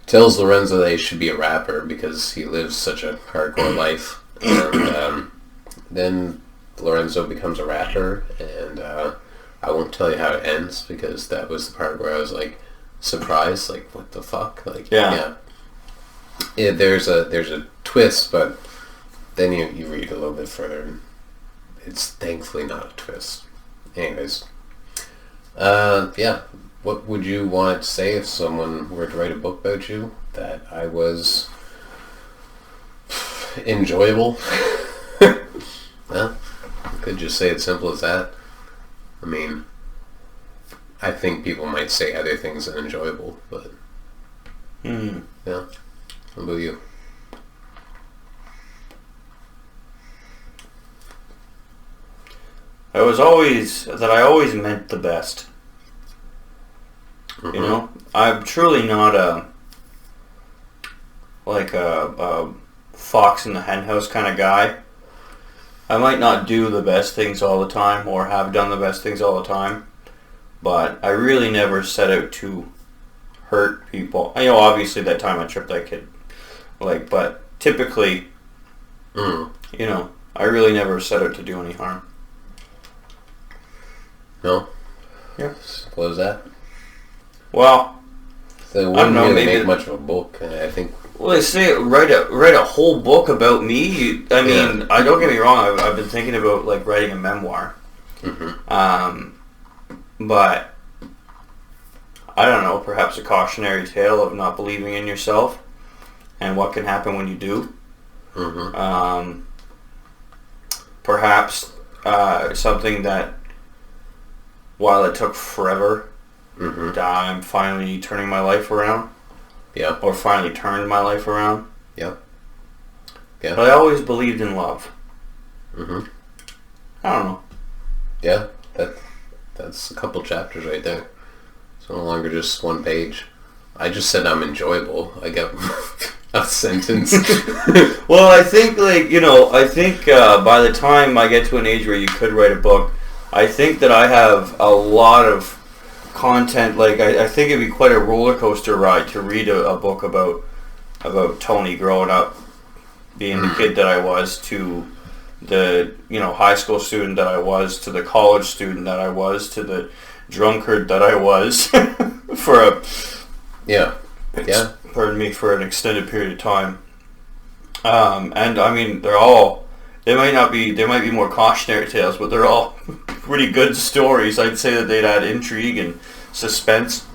tells Lorenzo that he should be a rapper because he lives such a hardcore life. And then Lorenzo becomes a rapper, and I won't tell you how it ends because that was the part where I was like surprised, like what the fuck, like yeah. There's a twist, but then you read a little bit further, and it's thankfully not a twist. Anyways, what would you want to say if someone were to write a book about you? That I was enjoyable? Well, I could just say it simple as that. I mean, I think people might say other things than enjoyable, but yeah. What about you? I always meant the best. Mm-hmm. You know, I'm truly not a fox in the henhouse kind of guy. I might not do the best things all the time or have done the best things all the time, but I really never set out to hurt people. I know obviously that time I tripped that kid, but typically, you know, I really never set out to do any harm. No? Yeah. What was that? Well, so it wouldn't really make much of a book, I think. Well, they say write a whole book about me. I mean, I don't get me wrong. I've been thinking about writing a memoir. Mm-hmm. But I don't know. Perhaps a cautionary tale of not believing in yourself and what can happen when you do. Mm-hmm. Perhaps something that, while it took forever, I'm finally turning my life around. Yeah. Or finally turned my life around. Yeah. Yeah. But I always believed in love. Mm-hmm. I don't know. Yeah. That's a couple chapters right there. It's no longer just one page. I just said I'm enjoyable. I got a sentence. Well, I think by the time I get to an age where you could write a book, I think that I have a lot of content. I think it'd be quite a roller coaster ride to read a book about Tony growing up, being the kid that I was, to the high school student that I was, to the college student that I was, to the drunkard that I was for an extended period of time. And I mean, they might be more cautionary tales, but they're all pretty good stories. I'd say that they'd add intrigue and suspense.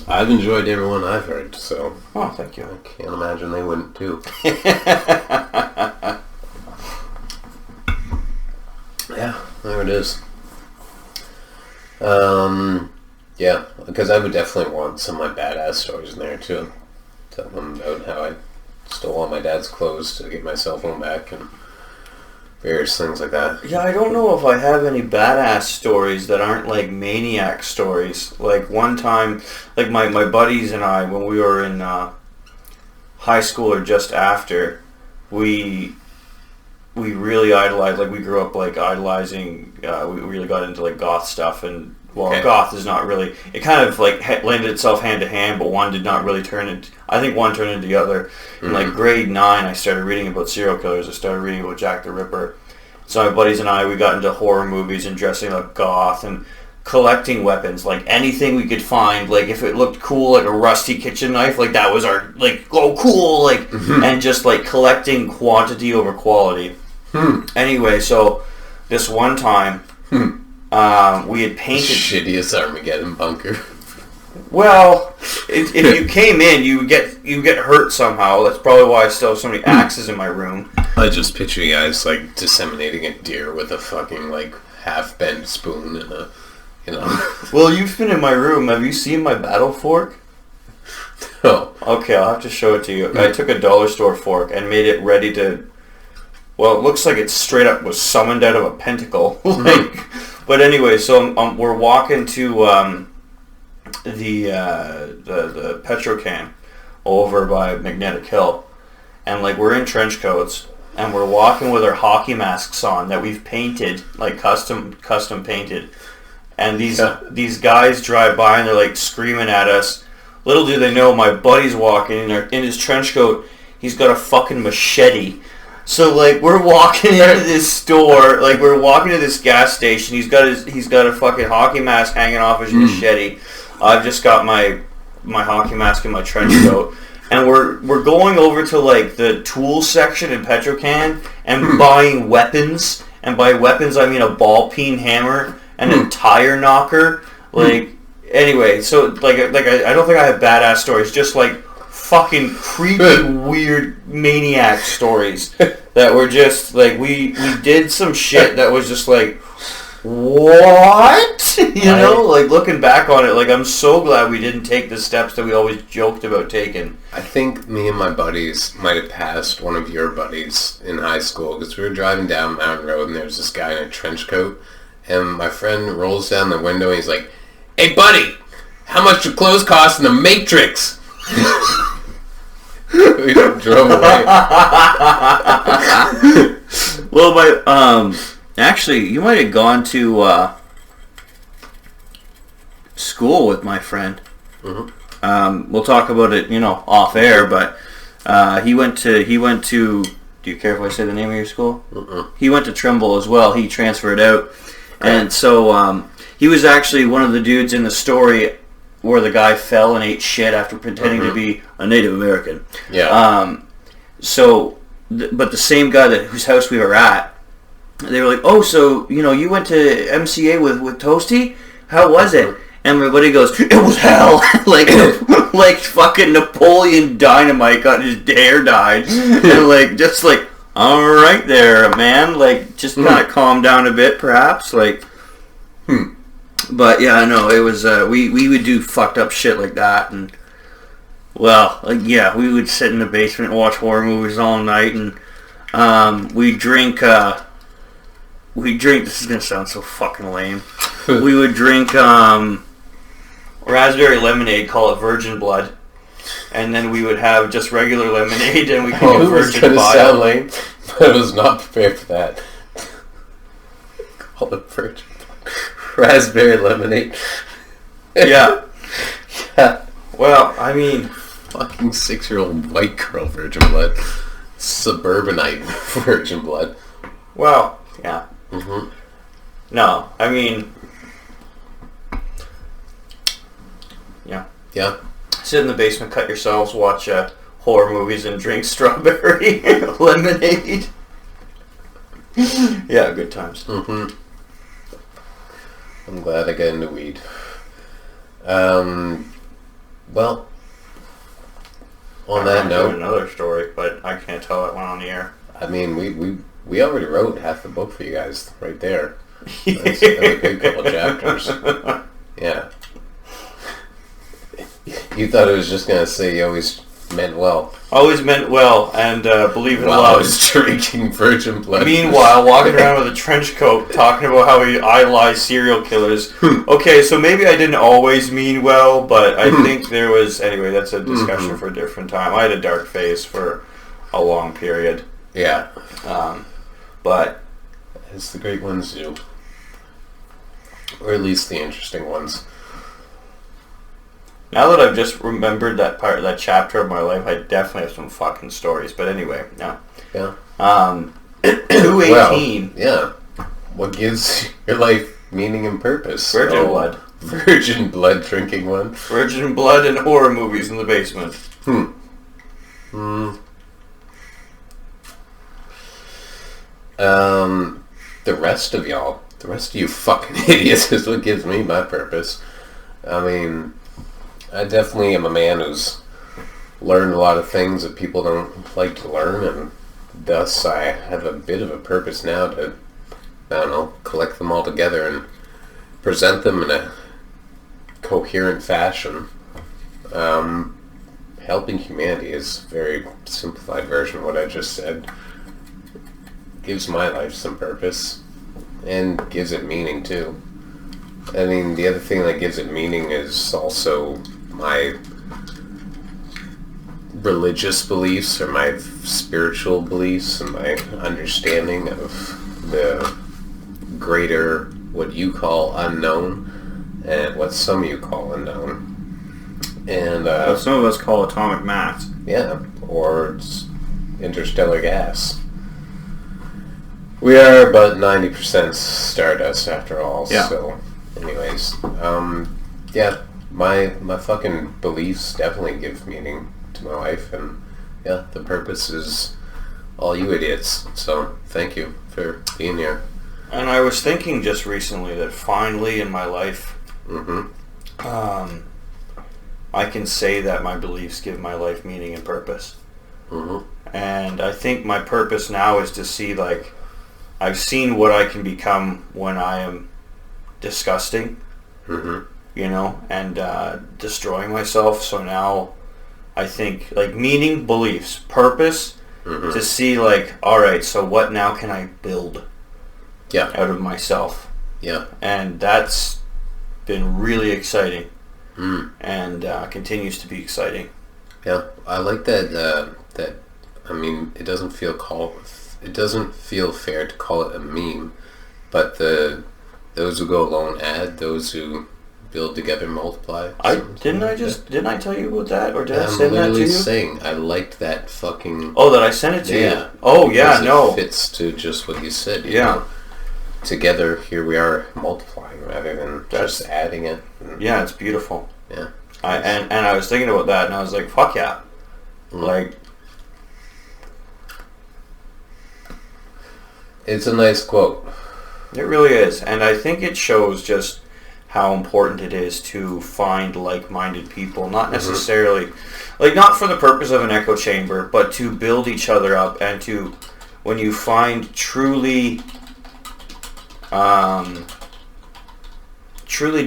I've enjoyed everyone I've heard, so... Oh, thank you. I can't imagine they wouldn't, too. Yeah, there it is. Yeah, because I would definitely want some of my badass stories in there, too. Tell them about how I stole all my dad's clothes to get my cell phone back and various things like that. Yeah, I don't know if I have any badass stories that aren't maniac stories. One time, my buddies and I, when we were in high school or just after, we really idolized, we grew up idolizing, we really got into goth stuff, and goth is not really, it kind of landed itself hand to hand, but one did not really I think one turned into the other. In grade 9, I started reading about serial killers. I started reading about Jack the Ripper. So my buddies and I, we got into horror movies and dressing like goth and collecting weapons, anything we could find. If it looked cool, like a rusty kitchen knife, that was our, oh cool, and just collecting quantity over quality. Anyway, so this one time, we had painted... Shittiest Armageddon bunker. Well, if you came in, you get hurt somehow. That's probably why I still have so many axes in my room. I just picture you guys disseminating a deer with a fucking half-bent spoon and a, Well, you've been in my room. Have you seen my battle fork? No. Okay, I'll have to show it to you. I took a dollar store fork and made it ready to... Well, it looks like it straight up was summoned out of a pentacle. But anyway, so we're walking to the Petrocan over by Magnetic Hill, and like we're in trench coats and we're walking with our hockey masks on that we've painted, like custom painted, and these guys drive by and they're like screaming at us. Little do they know, my buddy's walking in his trench coat. He's got a fucking machete. So like we're walking into this store, like we're walking to this gas station. He's got a fucking hockey mask hanging off his machete. I've just got my hockey mask in my trench coat, and we're going over to like the tool section in Petrocan and buying weapons. And by weapons I mean a ball peen hammer and a tire knocker. Like anyway, so like I don't think I have badass stories. Just like fucking creepy, weird maniac stories that were just like we did some shit that was just like, what? You know, like looking back on it, like I'm so glad we didn't take the steps that we always joked about taking. I think me and my buddies might have passed one of your buddies in high school because we were driving down Mountain Road and there was this guy in a trench coat, and my friend rolls down the window and he's like, "Hey buddy, how much do clothes cost in the Matrix?" We drove away. Well, actually, you might have gone to school with my friend. Mm-hmm. We'll talk about it, off air. But he went to. Do you care if I say the name of your school? Mm-mm. He went to Trimble as well. He transferred out, and so he was actually one of the dudes in the story where the guy fell and ate shit after pretending to be a Native American. Yeah. But the same guy whose house we were at, they were like, "Oh, so you went to MCA with Toasty? How was it?" And my buddy goes, "It was hell." like fucking Napoleon Dynamite got his hair dyed, and just all right there, man. Like just kind of calm down a bit, perhaps. But yeah, I know it was. We would do fucked up shit like that, and we would sit in the basement and watch horror movies all night, and we drink. This is gonna sound so fucking lame. We would drink raspberry lemonade, call it Virgin Blood, and then we would have just regular lemonade, and we call it Virgin Bile. Sound lame, but I was not prepared for that. Call it Virgin raspberry lemonade. Yeah. Well, I mean, fucking 6-year-old white girl Virgin Blood, suburbanite Virgin Blood. Well, yeah. Mm-hmm. No, I mean, yeah. Yeah. Sit in the basement, cut yourselves, watch horror movies, and drink strawberry lemonade. Yeah, good times. Mm-hmm. I'm glad I got into weed. Well, on that note, another story, but I can't tell that one on the air. I mean, we already wrote half the book for you guys right there. That's a good couple chapters. Yeah. You thought it was just gonna say you always meant well. Always meant well, and believe it or not, I was drinking Virgin Blood. Meanwhile, walking around with a trench coat, talking about how he idolized serial killers. Okay, so maybe I didn't always mean well, but I think there was... Anyway, that's a discussion for a different time. I had a dark phase for a long period. Yeah. But... As the great ones do. Or at least the interesting ones. Now that I've just remembered that chapter of my life, I definitely have some fucking stories. But anyway, no. Yeah. 218. Well, yeah. What gives your life meaning and purpose? Virgin Blood. Virgin Blood drinking one. Virgin Blood and horror movies in the basement. The rest of you fucking idiots is what gives me my purpose. I mean, I definitely am a man who's learned a lot of things that people don't like to learn, and thus I have a bit of a purpose now to, I don't know, collect them all together and present them in a coherent fashion. Helping humanity is a very simplified version of what I just said. Gives my life some purpose, and gives it meaning too. I mean, the other thing that gives it meaning is also my religious beliefs or my spiritual beliefs and my understanding of the greater, what you call unknown, and what some of you call unknown. And some of us call atomic mass. Yeah, or interstellar gas. We are about 90% stardust after all. Yeah. So, anyways, yeah, my fucking beliefs definitely give meaning to my life, and yeah, the purpose is all you idiots. So, thank you for being here. And I was thinking just recently that finally in my life, I can say that my beliefs give my life meaning and purpose. And I think my purpose now is to see, like, I've seen what I can become when I am disgusting, you know, and destroying myself. So now I think, like, meaning, beliefs, purpose, to see, like, all right, so what now can I build out of myself? And that's been really exciting. And continues to be exciting. Yeah, I like that. I mean, it doesn't feel fair to call it a meme, but those who go alone add, those who build together multiply. Didn't I tell you about that, or did I send that to you? I'm literally saying I liked that fucking. Oh, that I sent it to you. Oh yeah, no. It fits to just what you said. You know? Together, here we are multiplying rather than just adding it. Yeah, it's beautiful. Yeah. And I was thinking about that, and I was like, fuck yeah. Like, it's a nice quote. It really is, and I think it shows just how important it is to find like-minded people, not necessarily, like, not for the purpose of an echo chamber, but to build each other up, and to, when you find truly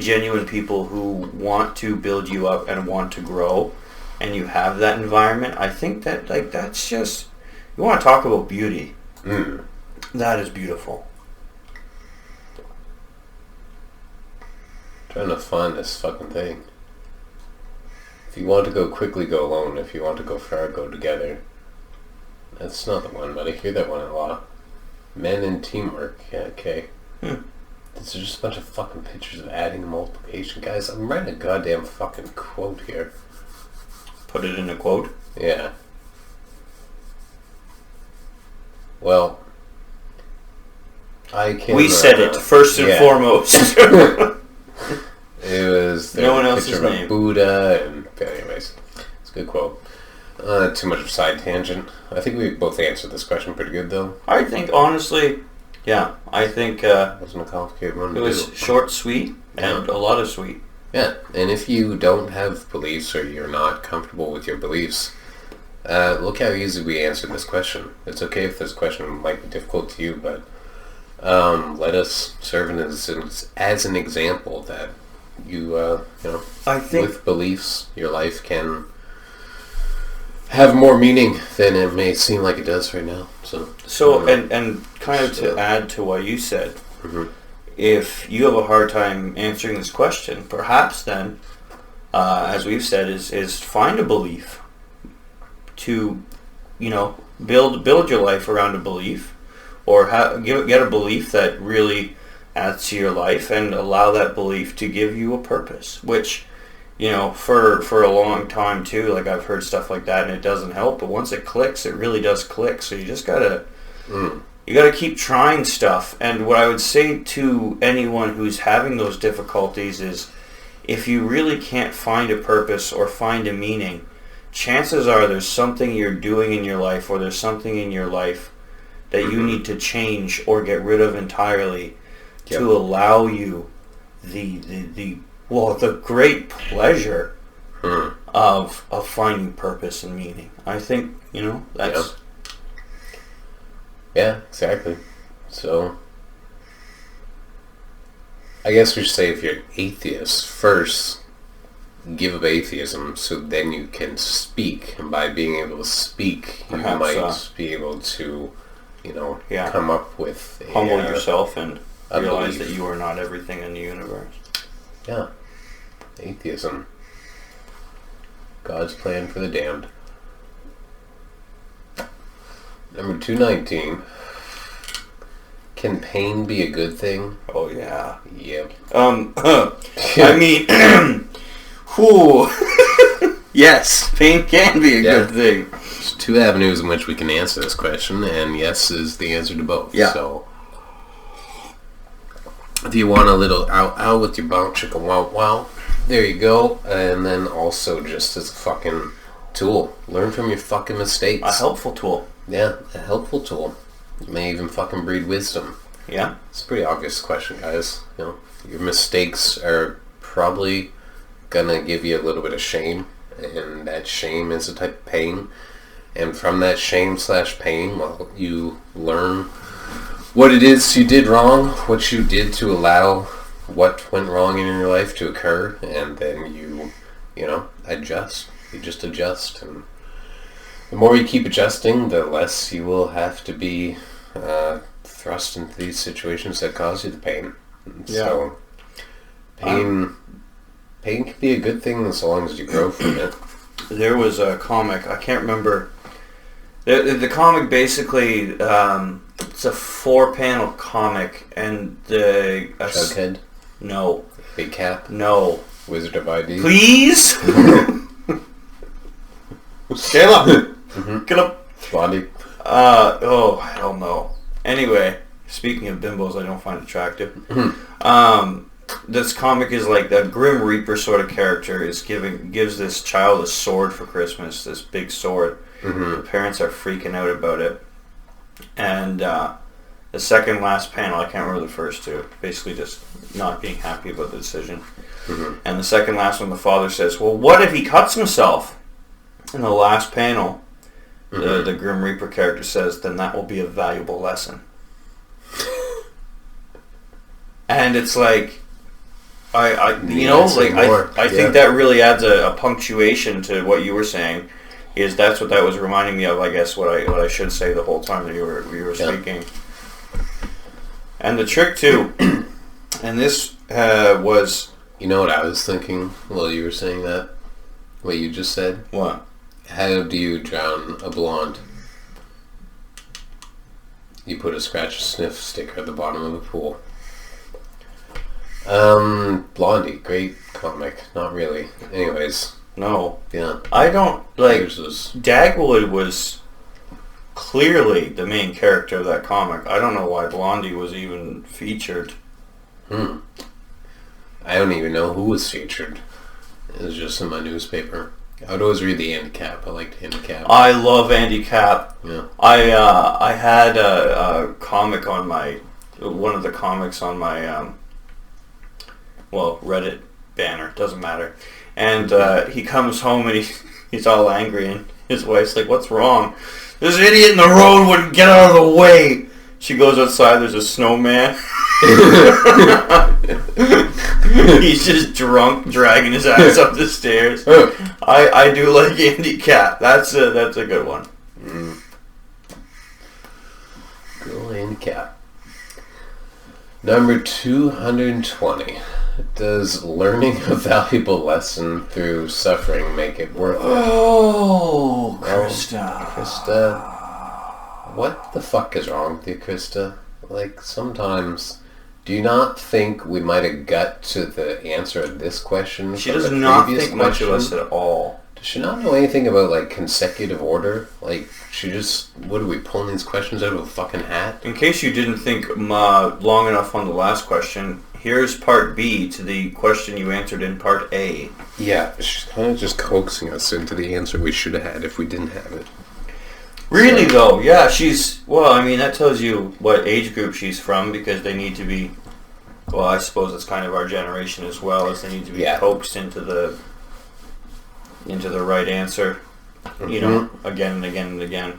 genuine people who want to build you up and want to grow, and you have that environment, I think that, like, that's just, you want to talk about beauty. That is beautiful. Trying to find this fucking thing. If you want to go quickly, go alone. If you want to go far, go together. That's not the one, but I hear that one a lot. Men in teamwork. Yeah, okay. This is just a bunch of fucking pictures of adding and multiplication. Guys, I'm writing a goddamn fucking quote here. Put it in a quote? Yeah. Well, I can... We said it, first and foremost. It was no one else's picture of name. a Buddha, and anyways, it's a good quote. Too much of a side tangent. I think we both answered this question pretty good, though. I think, honestly, yeah, I think it wasn't a complicated one. It was short, sweet, and a lot of sweet. Yeah, and if you don't have beliefs or you're not comfortable with your beliefs, look how easy we answered this question. It's okay if this question might be difficult to you, but let us serve it as an example that you know, I think with beliefs, your life can have more meaning than it may seem like it does right now. So and kind of to add to what you said, if you have a hard time answering this question, perhaps then, as we've said, is find a belief to, you know, build your life around a belief, or get a belief that really adds to your life, and allow that belief to give you a purpose, which, you know, for a long time too, like, I've heard stuff like that and it doesn't help, but once it clicks, it really does click. So you just gotta keep trying stuff. And what I would say to anyone who's having those difficulties is, if you really can't find a purpose or find a meaning, chances are there's something you're doing in your life, or there's something in your life that you need to change or get rid of entirely to allow you the great pleasure of finding purpose and meaning. I think, you know, that's... Yeah, exactly. So, I guess we should say, if you're an atheist, first give up atheism so then you can speak. And by being able to speak, perhaps, you might be able to, you know, come up with... humble yourself and realize that you are not everything in the universe. Yeah. Atheism. God's plan for the damned. Number 219. Can pain be a good thing? Oh, yeah. Yep. I mean, whew. Yes, pain can be a good thing. There's two avenues in which we can answer this question, and yes is the answer to both. Yeah. So, if you want a little ow with your bow chicka wow wow, there you go. And then also just as a fucking tool. Learn from your fucking mistakes. A helpful tool. Yeah, a helpful tool. You may even fucking breed wisdom. Yeah. It's a pretty obvious question, guys. You know, your mistakes are probably gonna give you a little bit of shame, and that shame is a type of pain. And from that shame/pain, well, you learn what it is you did wrong, what you did to allow what went wrong in your life to occur, and then you adjust. You just adjust, and the more you keep adjusting, the less you will have to be thrust into these situations that cause you the pain. Yeah. So, pain can be a good thing as long as you grow from it. There was a comic, I can't remember. The comic basically, it's a 4-panel comic, and the... Jughead? No. Big Cap? No. Wizard of ID? Please? Get up! Mm-hmm. Get up! Blondie? Hell no. Anyway, speaking of bimbos I don't find attractive, this comic is like the Grim Reaper sort of character gives this child a sword for Christmas, this big sword. Mm-hmm. The parents are freaking out about it. And the second last panel, I can't remember the first two, basically just not being happy about the decision. Mm-hmm. And the second last one, the father says, well, what if he cuts himself? In the last panel, the Grim Reaper character says, then that will be a valuable lesson. And it's like, I think that really adds a punctuation to what you were saying. Is that's what that was reminding me of? I guess what I should say the whole time that you were speaking. And the trick too, and this was. You know what I was thinking while you were saying that? What you just said? What? How do you drown a blonde? You put a scratch sniff sticker at the bottom of the pool. Blondie, great comic. Not really. Anyways. No. Yeah. I don't, like, Dagwood was clearly the main character of that comic. I don't know why Blondie was even featured. I don't even know who was featured. It was just in my newspaper. I would always read the Andy Cap. I liked Andy Cap. I love Andy Cap. Yeah. I had a comic on one of the comics on my Reddit banner. Doesn't matter. And he comes home and he's all angry, and his wife's like, "What's wrong?" "This idiot in the road wouldn't get out of the way." She goes outside. There's a snowman. He's just drunk, dragging his ass up the stairs. I do like Andy Cap. That's a good one. Good old Andy Cap. Number 220. Does learning a valuable lesson through suffering make it worth it? Oh, Krista. Krista. What the fuck is wrong with you, Krista? Like, sometimes, do you not think we might have got to the answer of this question? She does not think much of us at all. Does she not know anything about, like, consecutive order? Like, she just, what are we, pulling these questions out of a fucking hat? In case you didn't think long enough on the last question, here's part B to the question you answered in part A. Yeah, she's kind of just coaxing us into the answer we should have had if we didn't have it. Really, though? Yeah, that tells you what age group she's from, because they need to be, well, I suppose it's kind of our generation as well, as they need to be coaxed into the right answer, again and again and again.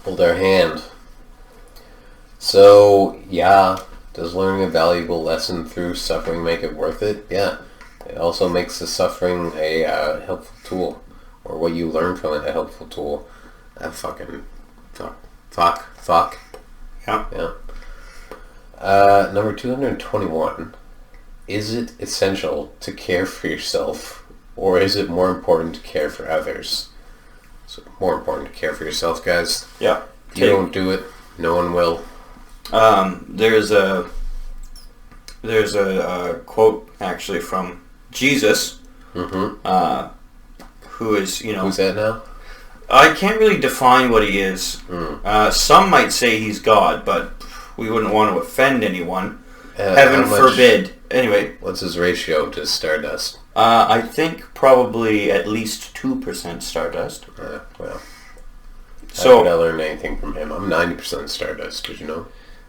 Hold our hand. So, yeah, does learning a valuable lesson through suffering make it worth it? Yeah. It also makes the suffering a helpful tool, or what you learn from it a helpful tool. Fuck. Yeah. Number 221. is it essential to care for yourself, or is it more important to care for others? So more important to care for yourself, guys. Yeah. If you don't do it, no one will. There's a quote actually from Jesus, who is, Who's that now? I can't really define what he is. Some might say he's God, but we wouldn't want to offend anyone. Heaven forbid. Anyway. What's his ratio to Stardust? I think probably at least 2% Stardust. Well. So, how could I learn anything from him? I'm 90% Stardust, did you know?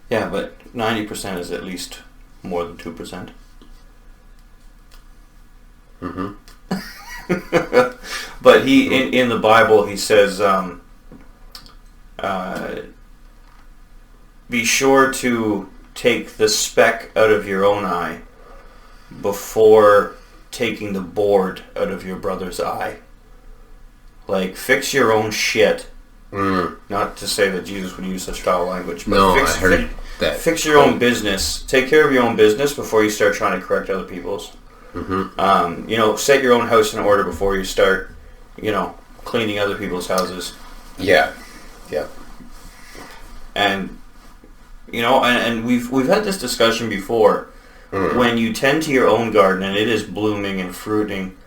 Yeah, but 90% is at least more than 2%. But he in the Bible he says, be sure to take the speck out of your own eye before taking the board out of your brother's eye. Like, fix your own shit. Not to say that Jesus would use such foul language, but no, I heard that. Fix your own business. Take care of your own business before you start trying to correct other people's. Set your own house in order before you start, cleaning other people's houses. Yeah. And and we've had this discussion before. When you tend to your own garden and it is blooming and fruiting,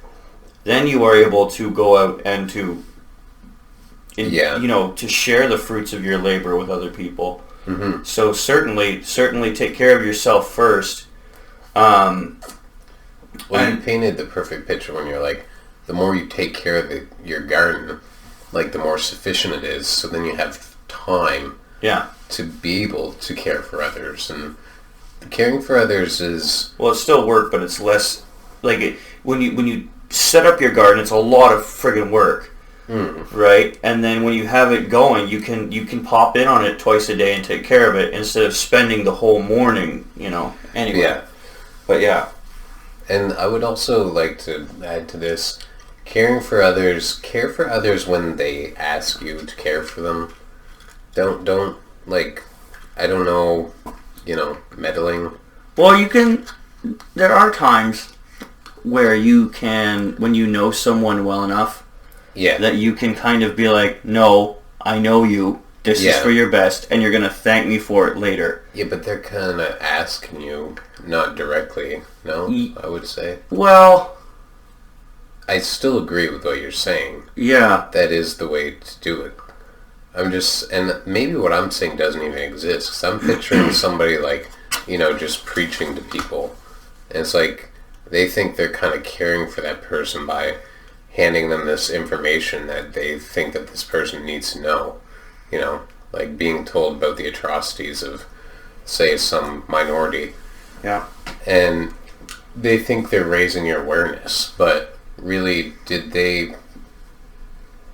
then you are able to go out and to share the fruits of your labor with other people. So certainly take care of yourself first. You painted the perfect picture when you're like, the more you take care of your garden, like the more sufficient it is. So then you have time to be able to care for others. And caring for others is... Well, it's still work, but it's less... Like, when you set up your garden, it's a lot of friggin' work. Right? And then when you have it going, you can pop in on it twice a day and take care of it instead of spending the whole morning, anyway. Yeah. But yeah. And I would also like to add to this, care for others when they ask you to care for them. Don't meddling. Well, there are times where you can, when you know someone well enough, that you can kind of be like, no, I know you, this is for your best, and you're going to thank me for it later. Yeah, but they're kind of asking you, not directly, no, I would say. Well... I still agree with what you're saying. Yeah. That is the way to do it. And maybe what I'm saying doesn't even exist, because I'm picturing somebody like, just preaching to people, and it's like, they think they're kind of caring for that person by handing them this information that they think that this person needs to know. Like being told about the atrocities of, say, some minority. Yeah. And they think they're raising your awareness, but really, did they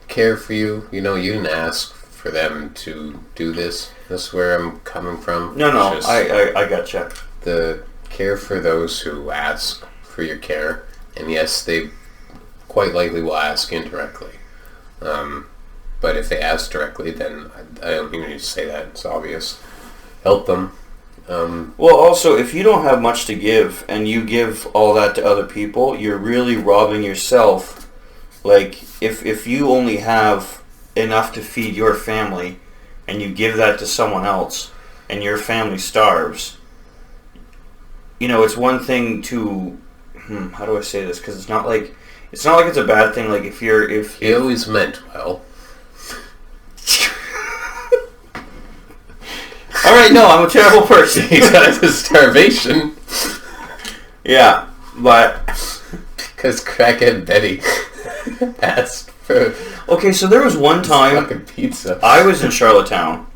care for you? You didn't ask for them to do this. That's where I'm coming from. No, I gotcha. The care for those who ask for your care, and yes, they quite likely will ask indirectly. But if they ask directly, then I don't even need to say that. It's obvious. Help them. Well, also, if you don't have much to give, and you give all that to other people, you're really robbing yourself. Like, if you only have enough to feed your family, and you give that to someone else, and your family starves, it's one thing to... how do I say this? Because it's not like it's a bad thing. Like, He always meant well. Alright, no, I'm a terrible person. He died of starvation. Yeah, but... Because crackhead Betty asked for... Okay, so there was one time... fucking pizza. I was in Charlottetown,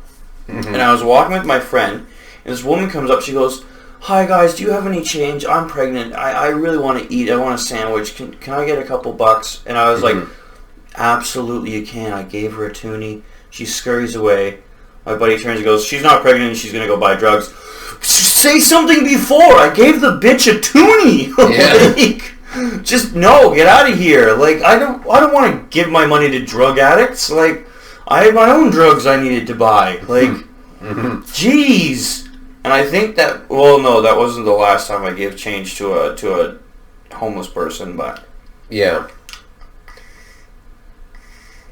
and I was walking with my friend, and this woman comes up, she goes, "Hi guys, do you have any change? I'm pregnant. I really want to eat. I want a sandwich. Can I get a couple bucks?" And I was like, "Absolutely you can." I gave her a toonie. She scurries away. My buddy turns and goes, "She's not pregnant and she's going to go buy drugs." Say something before. I gave the bitch a toonie. Like, just no, get out of here. Like, I don't want to give my money to drug addicts. Like, I had my own drugs I needed to buy. Like, jeez. And And I think that, well, no, that wasn't the last time I gave change to a homeless person, but... Yeah.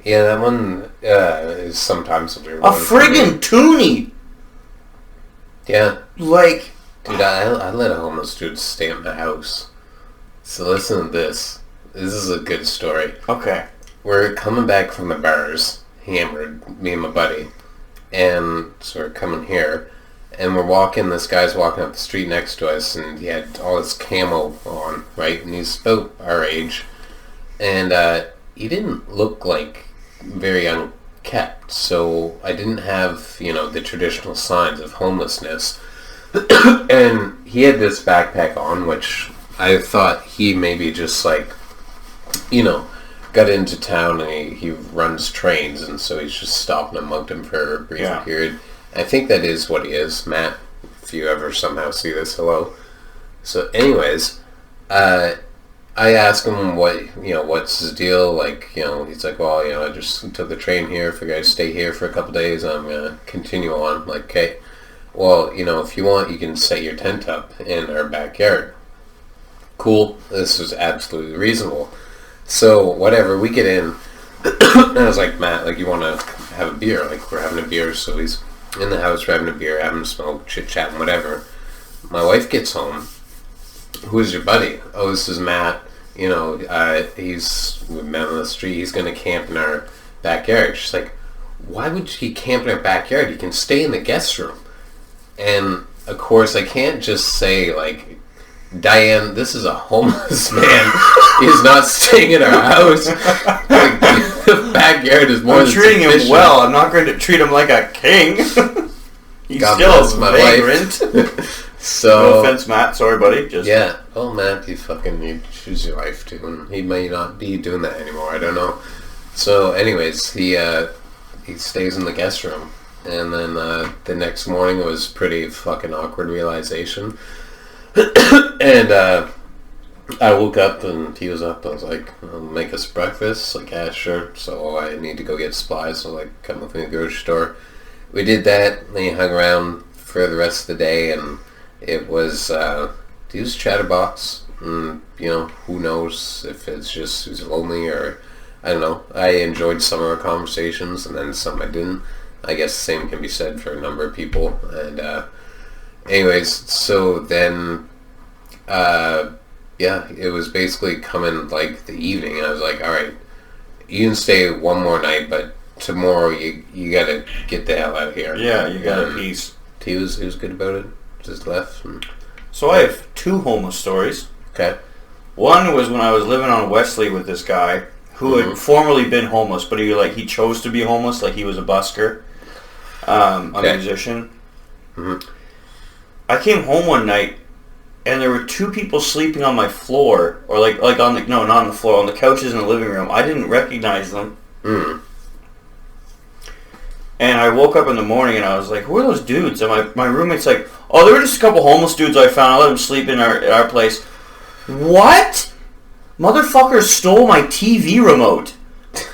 Yeah, that one is sometimes a weird one. A friggin' toonie! Yeah. Like... Dude, I let a homeless dude stay at my house. So listen to this. This is a good story. Okay. We're coming back from the bars, hammered, me and my buddy. And so we're coming here. And we're walking, this guy's walking up the street next to us, and he had all his camo on, right? And he's about our age. And he didn't look like very unkept. So I didn't have, the traditional signs of homelessness. And he had this backpack on, which I thought he maybe just got into town and he runs trains, and so he's just stopped and mugged him for a brief period. I think that is what he is, Matt. If you ever somehow see this, hello. So, anyways, I asked him what's his deal. He's like, well, I just took the train here. Figured I'd stay here for a couple days. I'm gonna continue on. I'm like, okay. Well, if you want, you can set your tent up in our backyard. Cool. This is absolutely reasonable. So, whatever, we get in. And I was like, Matt, you want to have a beer? We're having a beer. So he's in the house, we're having a beer, having a smoke, chit-chatting, whatever. My wife gets home. Who's your buddy? Oh, this is Matt. We've met on the street. He's going to camp in our backyard. She's like, why would he camp in our backyard? You can stay in the guest room. And, of course, I can't just say, Diane, this is a homeless man. He's not staying in our house. The backyard is more than treating sufficient. him well. I'm not going to treat him like a king. He's God still bless a my vagrant. wife. So, no offense, Matt. Sorry, buddy. Yeah. Oh, Matt, you choose your life, too. And he may not be doing that anymore. I don't know. So, anyways, he stays in the guest room. And then the next morning it was pretty fucking awkward realization. And I woke up and he was up. I was like, I'll make us breakfast. Yeah, sure. So I need to go get supplies. So come with me to the grocery store. We did that. And he hung around for the rest of the day, and it was he was chatterbox. And who knows if it's just he's lonely or I don't know. I enjoyed some of our conversations, and then some I didn't. I guess the same can be said for a number of people. And anyways, so then it was basically coming the evening, and I was like, all right, you can stay one more night, but tomorrow you gotta get the hell out of here. Yeah, you got a piece. He was good about it. Just left. So I have two homeless stories. Okay. One was when I was living on Wesley with this guy who had formerly been homeless, but he chose to be homeless, he was a busker, a musician. Mm-hmm. I came home one night, and there were two people sleeping on my floor, or not on the floor, on the couches in the living room. I didn't recognize them. Mm. And I woke up in the morning, and I was like, who are those dudes? And my roommate's like, oh, they were just a couple homeless dudes I found. I let them sleep in our place. What? Motherfuckers stole my TV remote.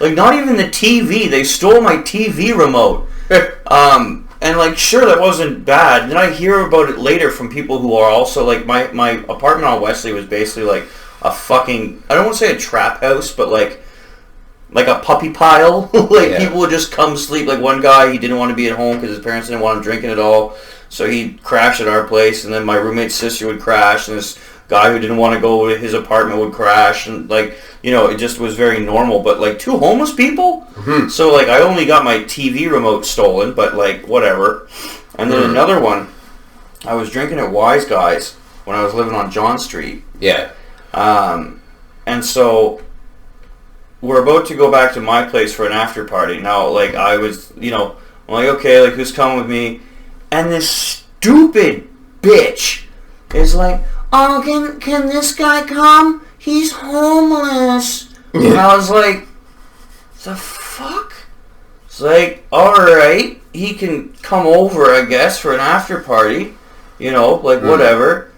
Not even the TV. They stole my TV remote. And sure, that wasn't bad. Then I hear about it later from people who are also my apartment on Wesley was basically a fucking, I don't want to say a trap house, but like a puppy pile. People would just come sleep. One guy, he didn't want to be at home because his parents didn't want him drinking at all, so he'd crash at our place, and then my roommate's sister would crash, and this guy who didn't want to go to his apartment would crash, and it just was very normal. But two homeless people. Mm-hmm. So I only got my TV remote stolen, but whatever. And then another one, I was drinking at Wise Guys when I was living on John Street. Yeah. And so we're about to go back to my place for an after party. Now, I was, I'm okay, who's coming with me? And this stupid bitch is oh, can this guy come? He's homeless. And I was like, the fuck? It's alright, he can come over, I guess, for an after party. Whatever.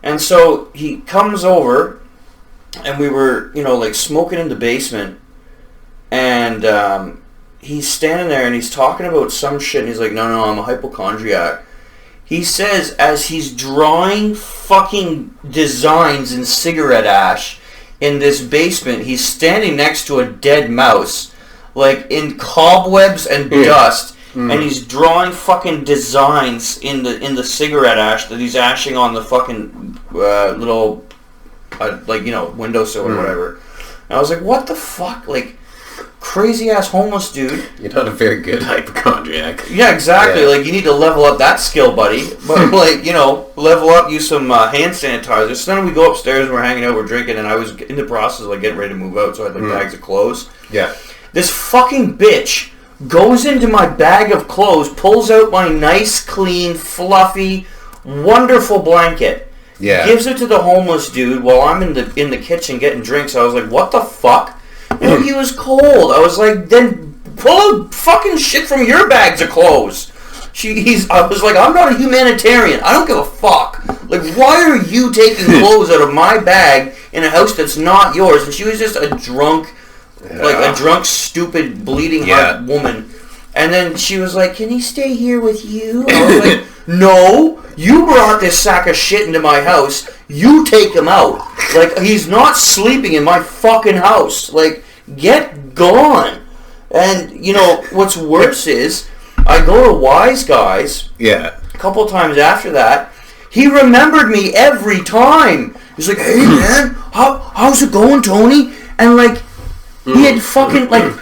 And so he comes over, and we were, smoking in the basement, and he's standing there, and he's talking about some shit, and he's like, no, I'm a hypochondriac. He says as he's drawing fucking designs in cigarette ash in this basement, he's standing next to a dead mouse, like in cobwebs and dust, and he's drawing fucking designs in the cigarette ash that he's ashing on the fucking little windowsill or whatever. And I was like, what the fuck, like. Crazy ass homeless dude. You're not a very good hypochondriac. Yeah, exactly. Yeah. Like, you need to level up that skill, buddy. But, like, level up, use some hand sanitizer. So then we go upstairs and we're hanging out, we're drinking, and I was in the process of, like, getting ready to move out, so I had, like, bags of clothes. Yeah. This fucking bitch goes into my bag of clothes, pulls out my nice, clean, fluffy, wonderful blanket. Yeah. Gives it to the homeless dude while I'm in the kitchen getting drinks. I was like, what the fuck? And he was cold. I was like, then pull out fucking shit from your bags of clothes. I was like, I'm not a humanitarian. I don't give a fuck. Like, why are you taking clothes out of my bag in a house that's not yours? And she was just a drunk, stupid, bleeding heart woman. And then she was like, can he stay here with you? I was like, no, you brought this sack of shit into my house. You take him out. Like, he's not sleeping in my fucking house. Like, get gone. And, what's worse is, I go to Wise Guys. Yeah. A couple times after that. He remembered me every time. He's like, hey, man, how's it going, Tony? And, like, he had fucking, like,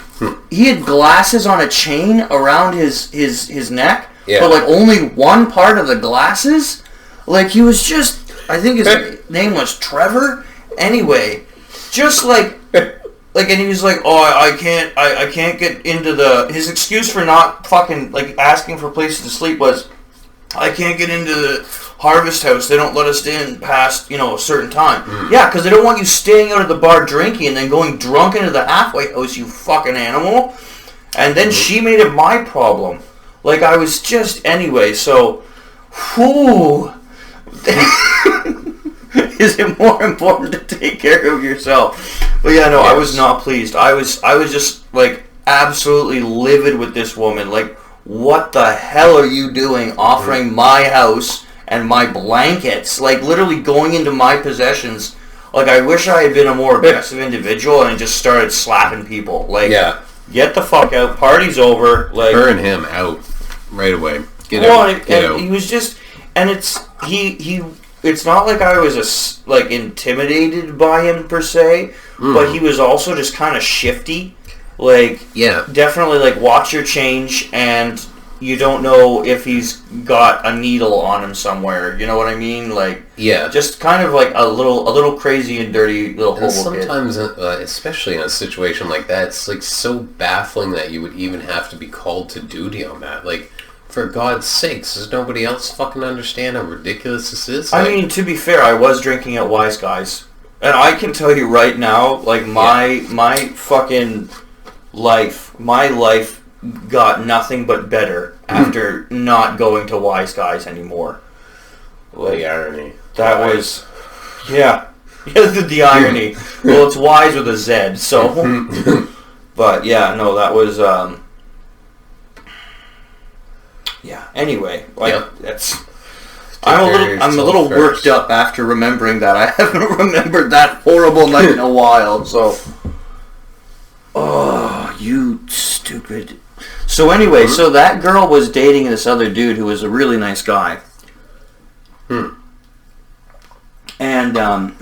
he had glasses on a chain around his neck. Yeah. But, like, only one part of the glasses. Like, he was just... I think his name was Trevor. Anyway, just like, and he was like, oh, I can't get into the. His excuse for not fucking like asking for places to sleep was, I can't get into the Harvest House. They don't let us in past a certain time. Yeah, because they don't want you staying out at the bar drinking and then going drunk into the halfway house. You fucking animal. And then she made it my problem. Like I was just anyway. So, whoo. Is it more important to take care of yourself? But yeah, no, yes. I was not pleased. I was just like absolutely livid with this woman. Like, what the hell are you doing offering my house and my blankets? Like, literally going into my possessions. Like, I wish I had been a more aggressive individual and just started slapping people. Like, get the fuck out. Party's over. Like, burn him out right away. Get out. He was just, and it's It's not like I was intimidated by him per se, but he was also just kind of shifty. Like, definitely like watch your change, and you don't know if he's got a needle on him somewhere. You know what I mean? Like, just kind of like a little crazy and dirty little hobo sometimes, especially in a situation like that, it's like so baffling that you would even have to be called to duty on that. Like, for God's sakes, does nobody else fucking understand how ridiculous this is? Like, I mean, to be fair, I was drinking at Wise Guys. And I can tell you right now, like, my fucking life, got nothing but better after not going to Wise Guys anymore. Like, the irony. That was... Yeah. The irony. Well, it's Wise with a Z, so... But, yeah, no, that was... Yeah. Anyway, that's. I'm a little worked up after remembering that. I haven't remembered that horrible night in a while. So. Oh, you stupid. So anyway, so that girl was dating this other dude who was a really nice guy. And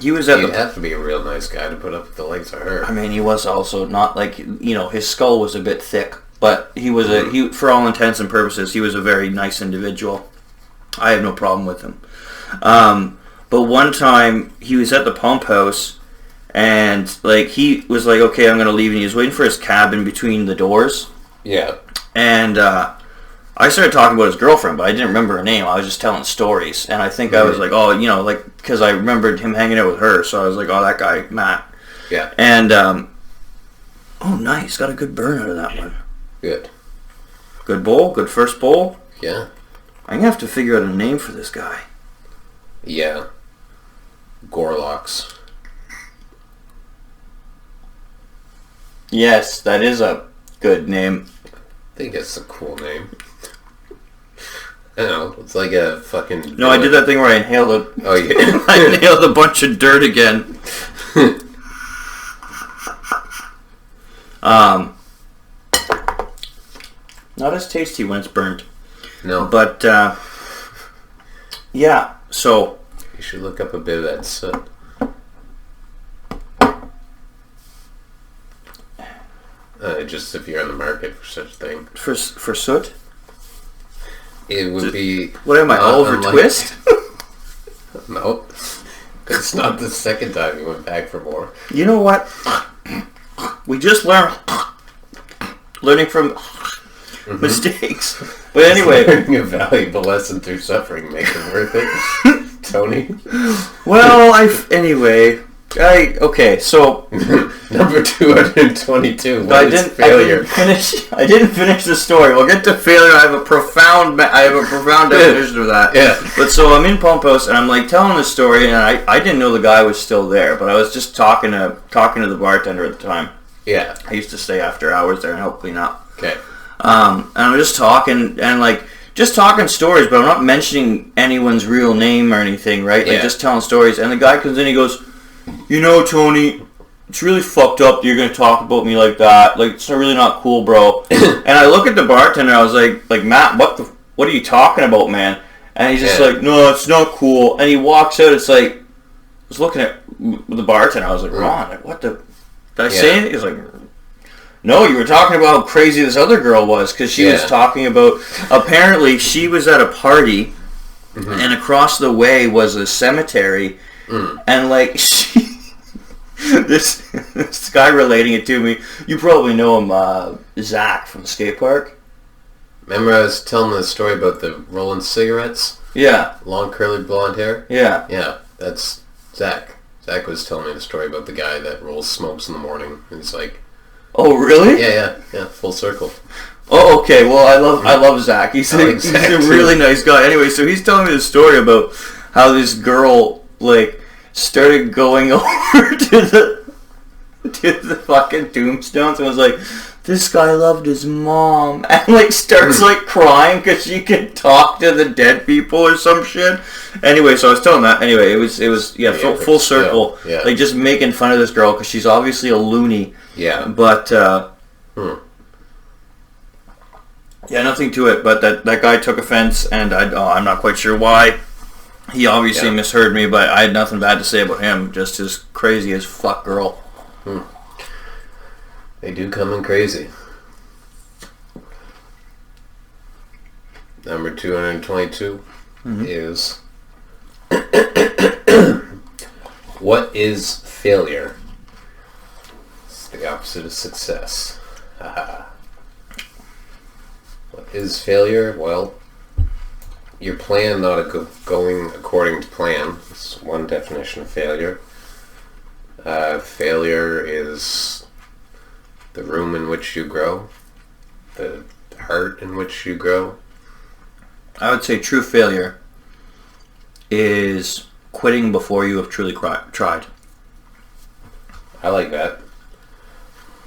he was at. You'd have to be a real nice guy to put up with the likes of her. I mean, he was also not like his skull was a bit thick. But he was for all intents and purposes, he was a very nice individual. I have no problem with him. But one time he was at the pump house, and like he was like, "Okay, I'm gonna leave," and he was waiting for his cab in between the doors. Yeah. And I started talking about his girlfriend, but I didn't remember her name. I was just telling stories, and I think I was like, "Oh, because I remembered him hanging out with her," so I was like, "Oh, that guy, Matt." Yeah. And oh, nice, got a good burn out of that one. Good. Good bowl? Good first bowl? Yeah. I'm going to have to figure out a name for this guy. Yeah. Gorlocks. Yes, that is a good name. I think it's a cool name. I know. It's like a fucking... No, I did that thing where I inhaled it. Oh, yeah. I inhaled a bunch of dirt again. Not as tasty when it's burnt. No. But, yeah, so... You should look up a bit of that soot. Just if you're in the market for such a thing. For soot? It would be... What am I, Oliver Twist? No. It's not the second time you went back for more. You know what? We just learning from mistakes. But anyway... Learning a valuable lesson through suffering makes it worth it, Tony. Well, okay, so... Number 222, what is failure? I didn't finish the story. We'll get to failure. I have a profound definition of that. Yeah. But so I'm in Pump House, and I'm like telling the story, and I didn't know the guy was still there, but I was just talking to the bartender at the time. Yeah. I used to stay after hours there and help clean up. Okay. And I'm just talking, and just talking stories, but I'm not mentioning anyone's real name or anything, right? Like, just telling stories. And the guy comes in, he goes, "You know, Tony, it's really fucked up that you're going to talk about me like that. Like, it's really not cool, bro." And I look at the bartender, I was like, Matt, what are you talking about, man? And he's just like, "No, it's not cool." And he walks out, it's like, I was looking at the bartender, I was like, "Ron, like, what the, did I say anything?" He's like, "No, you were talking about how crazy this other girl was," because she was talking about, apparently she was at a party, and across the way was a cemetery, and like, this guy relating it to me, you probably know him, Zach from the skate park. Remember I was telling the story about the rolling cigarettes? Yeah. Long curly blonde hair? Yeah. Yeah, that's Zach. Zach was telling me the story about the guy that rolls smokes in the morning, and he's like... Oh, really? Yeah, full circle. Oh, okay. Well, I love Zach. He's a really nice guy. Anyway, so he's telling me the story about how this girl, like, started going over to the fucking tombstones and was like, "This guy loved his mom," and like starts like crying because she can talk to the dead people or some shit. Anyway, so I was telling that. Anyway, it was full circle. Yeah. Like just making fun of this girl because she's obviously a loony. Yeah. But yeah, nothing to it. But that guy took offense, and I'm not quite sure why. He obviously misheard me, but I had nothing bad to say about him. Just his crazy as fuck girl. They do come in crazy. Number 222 is... What is failure? It's the opposite of success. What is failure? Well, your plan not going according to plan. That's one definition of failure. Failure is the room in which you grow, the heart in which you grow. I would say true failure is quitting before you have truly tried. I like that.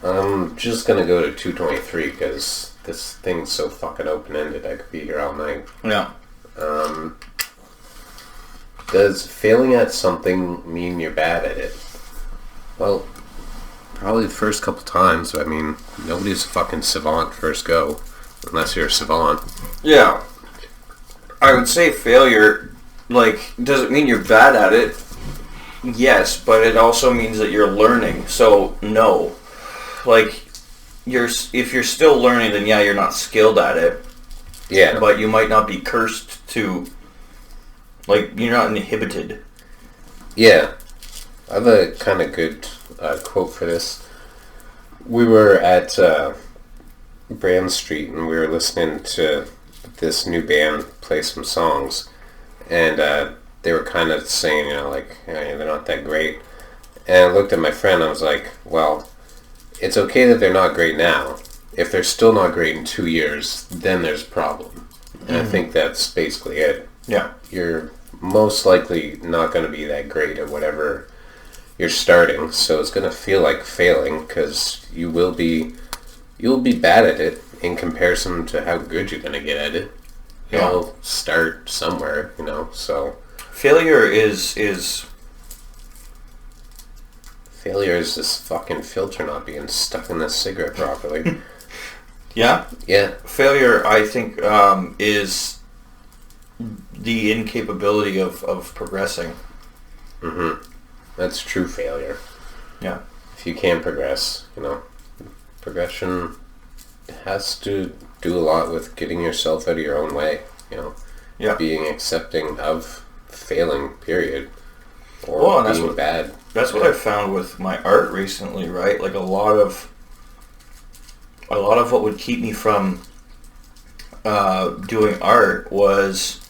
I'm just going to go to 223 because this thing's so fucking open-ended. I could be here all night. Yeah. Does failing at something mean you're bad at it? Well, probably the first couple times. I mean, nobody's a fucking savant first go, unless you're a savant. Yeah. I would say failure, like, does it mean you're bad at it? Yes, but it also means that you're learning. So, no. Like, if you're still learning, then yeah, you're not skilled at it. Yeah. But you might not be cursed to, like, you're not inhibited. Yeah. I have a kind of good quote for this. We were at Brand Street and we were listening to this new band play some songs, and they were kind of saying, they're not that great. And I looked at my friend and I was like, well, it's okay that they're not great now. If they're still not great in 2 years, then there's a problem. And I think that's basically it. Yeah. You're most likely not going to be that great at whatever you're starting, so it's going to feel like failing because you'll be bad at it in comparison to how good you're going to get at it. They all start somewhere, so... Failure is this fucking filter not being stuck in the cigarette properly. Yeah? Yeah. Failure, I think, is the incapability of progressing. Mm-hmm. That's true failure. Yeah. If you can't progress, progression has to do a lot with getting yourself out of your own way, Yeah. Being accepting of failing, period. Or being bad. That's what I found with my art recently, right? Like a lot of what would keep me from doing art was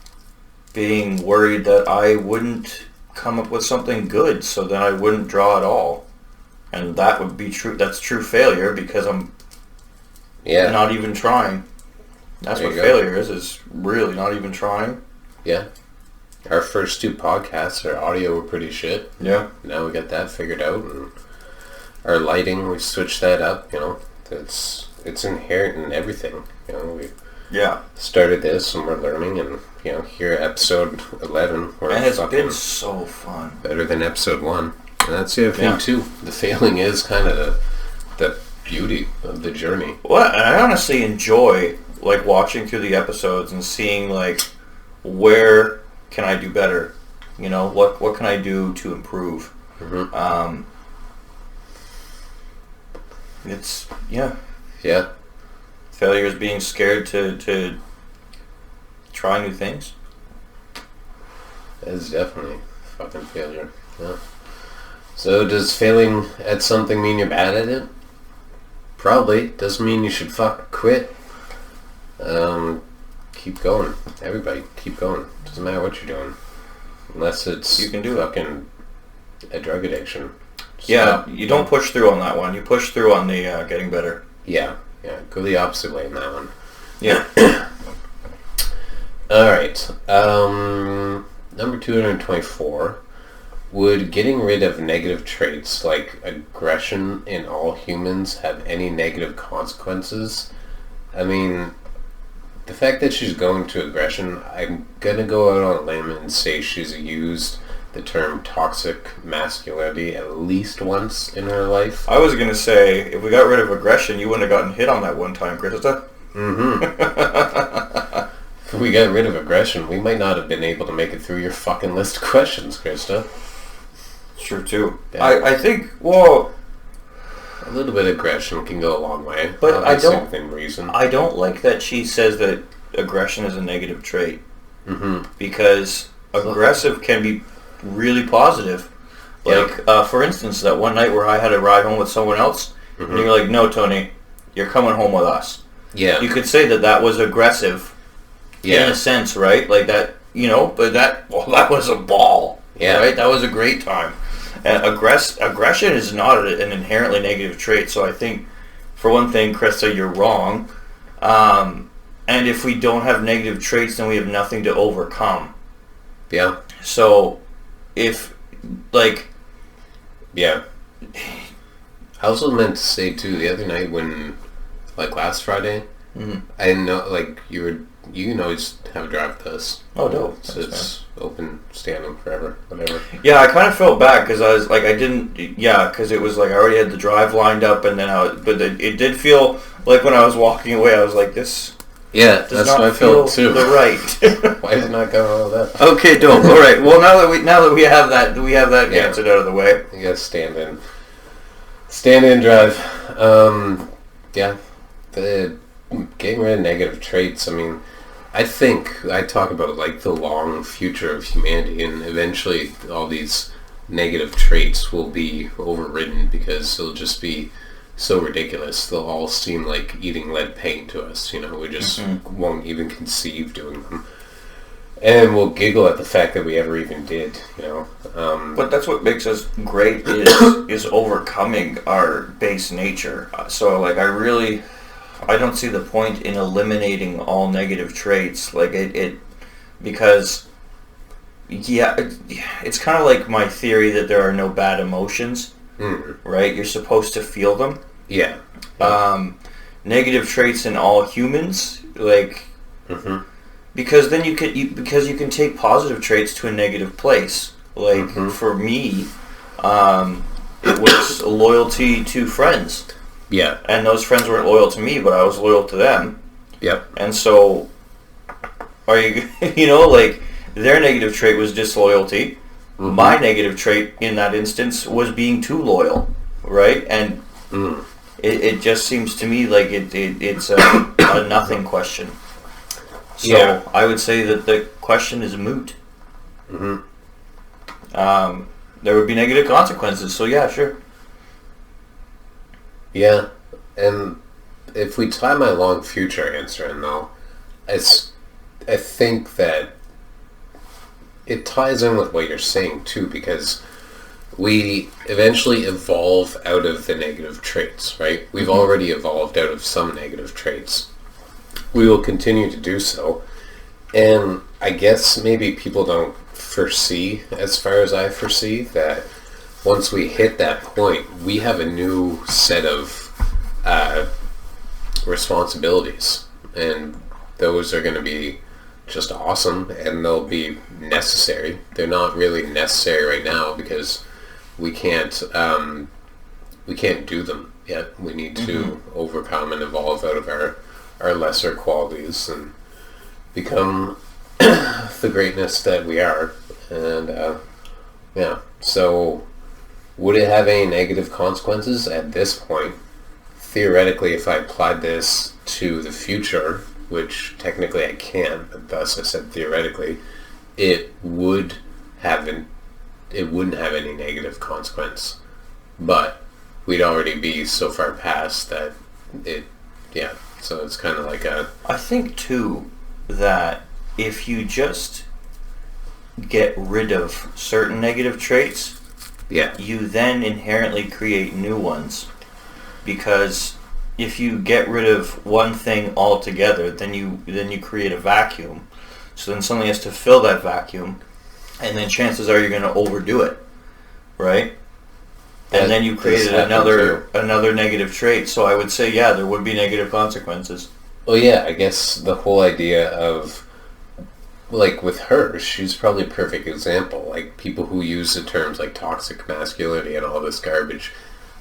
being worried that I wouldn't come up with something good, so then I wouldn't draw at all. And that would be true. That's true failure because I'm not even trying. That's what failure is really not even trying. Yeah. Our first 2 podcasts, our audio were pretty shit. Yeah. Now we got that figured out, and our lighting, we switched that up, It's inherent in everything, We started this and we're learning, and here at episode 11, we're and it's been so fun. Better than episode 1. And that's the other thing too. The failing is kind of the beauty of the journey. Well, and I honestly enjoy like watching through the episodes and seeing like where can I do better? What can I do to improve? Mm-hmm. It's failure is being scared to try new things. That is definitely fucking failure. Yeah. So does failing at something mean you're bad at it? Probably. Doesn't mean you should quit. Keep going. Everybody, keep going. Doesn't matter what you're doing. Unless it's you can do fucking a drug addiction. You don't push through on that one. You push through on the getting better. Yeah. Go the opposite way in that one. Yeah. Alright. Number 224. Would getting rid of negative traits like aggression in all humans have any negative consequences? I mean, the fact that she's going to aggression, I'm going to go out on a limb and say she's used the term toxic masculinity at least once in her life. I was going to say, if we got rid of aggression, you wouldn't have gotten hit on that one time, Krista. Mm-hmm. If we got rid of aggression, we might not have been able to make it through your fucking list of questions, Krista. True, too. Yeah. I think, well... A little bit of aggression can go a long way. But I don't... Within reason. I don't like that she says that aggression is a negative trait. Mm-hmm. Because aggressive can be really positive. Like, for instance, that one night where I had a ride home with someone else, and you're like, no, Tony, you're coming home with us. Yeah. You could say that was aggressive in a sense, right? Like that, but that was a ball. Yeah. Right? That was a great time. And aggression is not an inherently negative trait, so I think, for one thing, Krista, you're wrong. And if we don't have negative traits, then we have nothing to overcome. Yeah. So, if, like... Yeah. I also meant to say, too, the other night when, like last Friday, I didn't know, like, you can always have a drive with us. Oh, dope. So it's open, standing forever, whatever. Yeah, I kind of felt bad because I was like, because it was like I already had the drive lined up, and then but it did feel like when I was walking away, I was like, this. Yeah, that's what I felt too. The right. Why is it not going all that? Okay, dope. All right. Well, now that we have that answered out of the way. You gotta stand in drive. The getting rid of negative traits. I mean, I think I talk about like the long future of humanity, and eventually all these negative traits will be overridden because it'll just be so ridiculous. They'll all seem like eating lead paint to us. We just won't even conceive doing them, and we'll giggle at the fact that we ever even did. But that's what makes us great is overcoming our base nature. So like I don't see the point in eliminating all negative traits, like because it's kind of like my theory that there are no bad emotions, right? You're supposed to feel them. Yeah. Negative traits in all humans, like Because then you can take positive traits to a negative place. Like for me, it was loyalty to friends. Yeah. And those friends weren't loyal to me, but I was loyal to them. Yep. And so, are you, like, their negative trait was disloyalty. My negative trait in that instance was being too loyal, right? And it just seems to me like it's a nothing question. So I would say that the question is moot. There would be negative consequences, so yeah, sure. Yeah, and if we tie my long future answer in, though, I think that it ties in with what you're saying, too, because we eventually evolve out of the negative traits, right? We've already evolved out of some negative traits. We will continue to do so, and I guess maybe people don't foresee, as far as I foresee, that once we hit that point, we have a new set of responsibilities, and those are going to be just awesome, and they'll be necessary. They're not really necessary right now because we can't do them yet. We need to overcome and evolve out of our lesser qualities and become the greatness that we are. And so would it have any negative consequences at this point? Theoretically, if I applied this to the future, which technically I can't, but thus I said theoretically, it wouldn't have any negative consequence. But we'd already be so far past that so it's kind of like I think, too, that if you just get rid of certain negative traits, you then inherently create new ones. Because if you get rid of one thing altogether, then you create a vacuum. So then something has to fill that vacuum, and then chances are you're going to overdo it, right? And then you created another negative trait. So I would say, there would be negative consequences. Well, yeah, I guess the whole idea of, like, with her, she's probably a perfect example. Like, people who use the terms like toxic masculinity and all this garbage,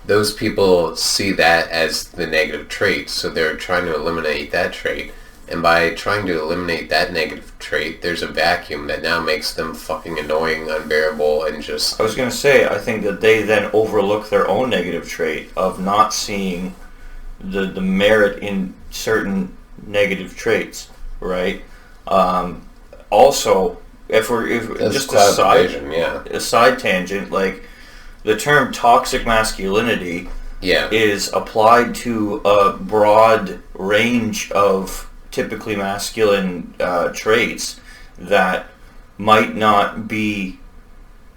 those people see that as the negative trait, so they're trying to eliminate that trait. And by trying to eliminate that negative trait, there's a vacuum that now makes them fucking annoying, unbearable, and just... I was going to say, I think that they then overlook their own negative trait of not seeing the merit in certain negative traits, right? Also, if just a side tangent, like, the term toxic masculinity is applied to a broad range of typically masculine traits that might not be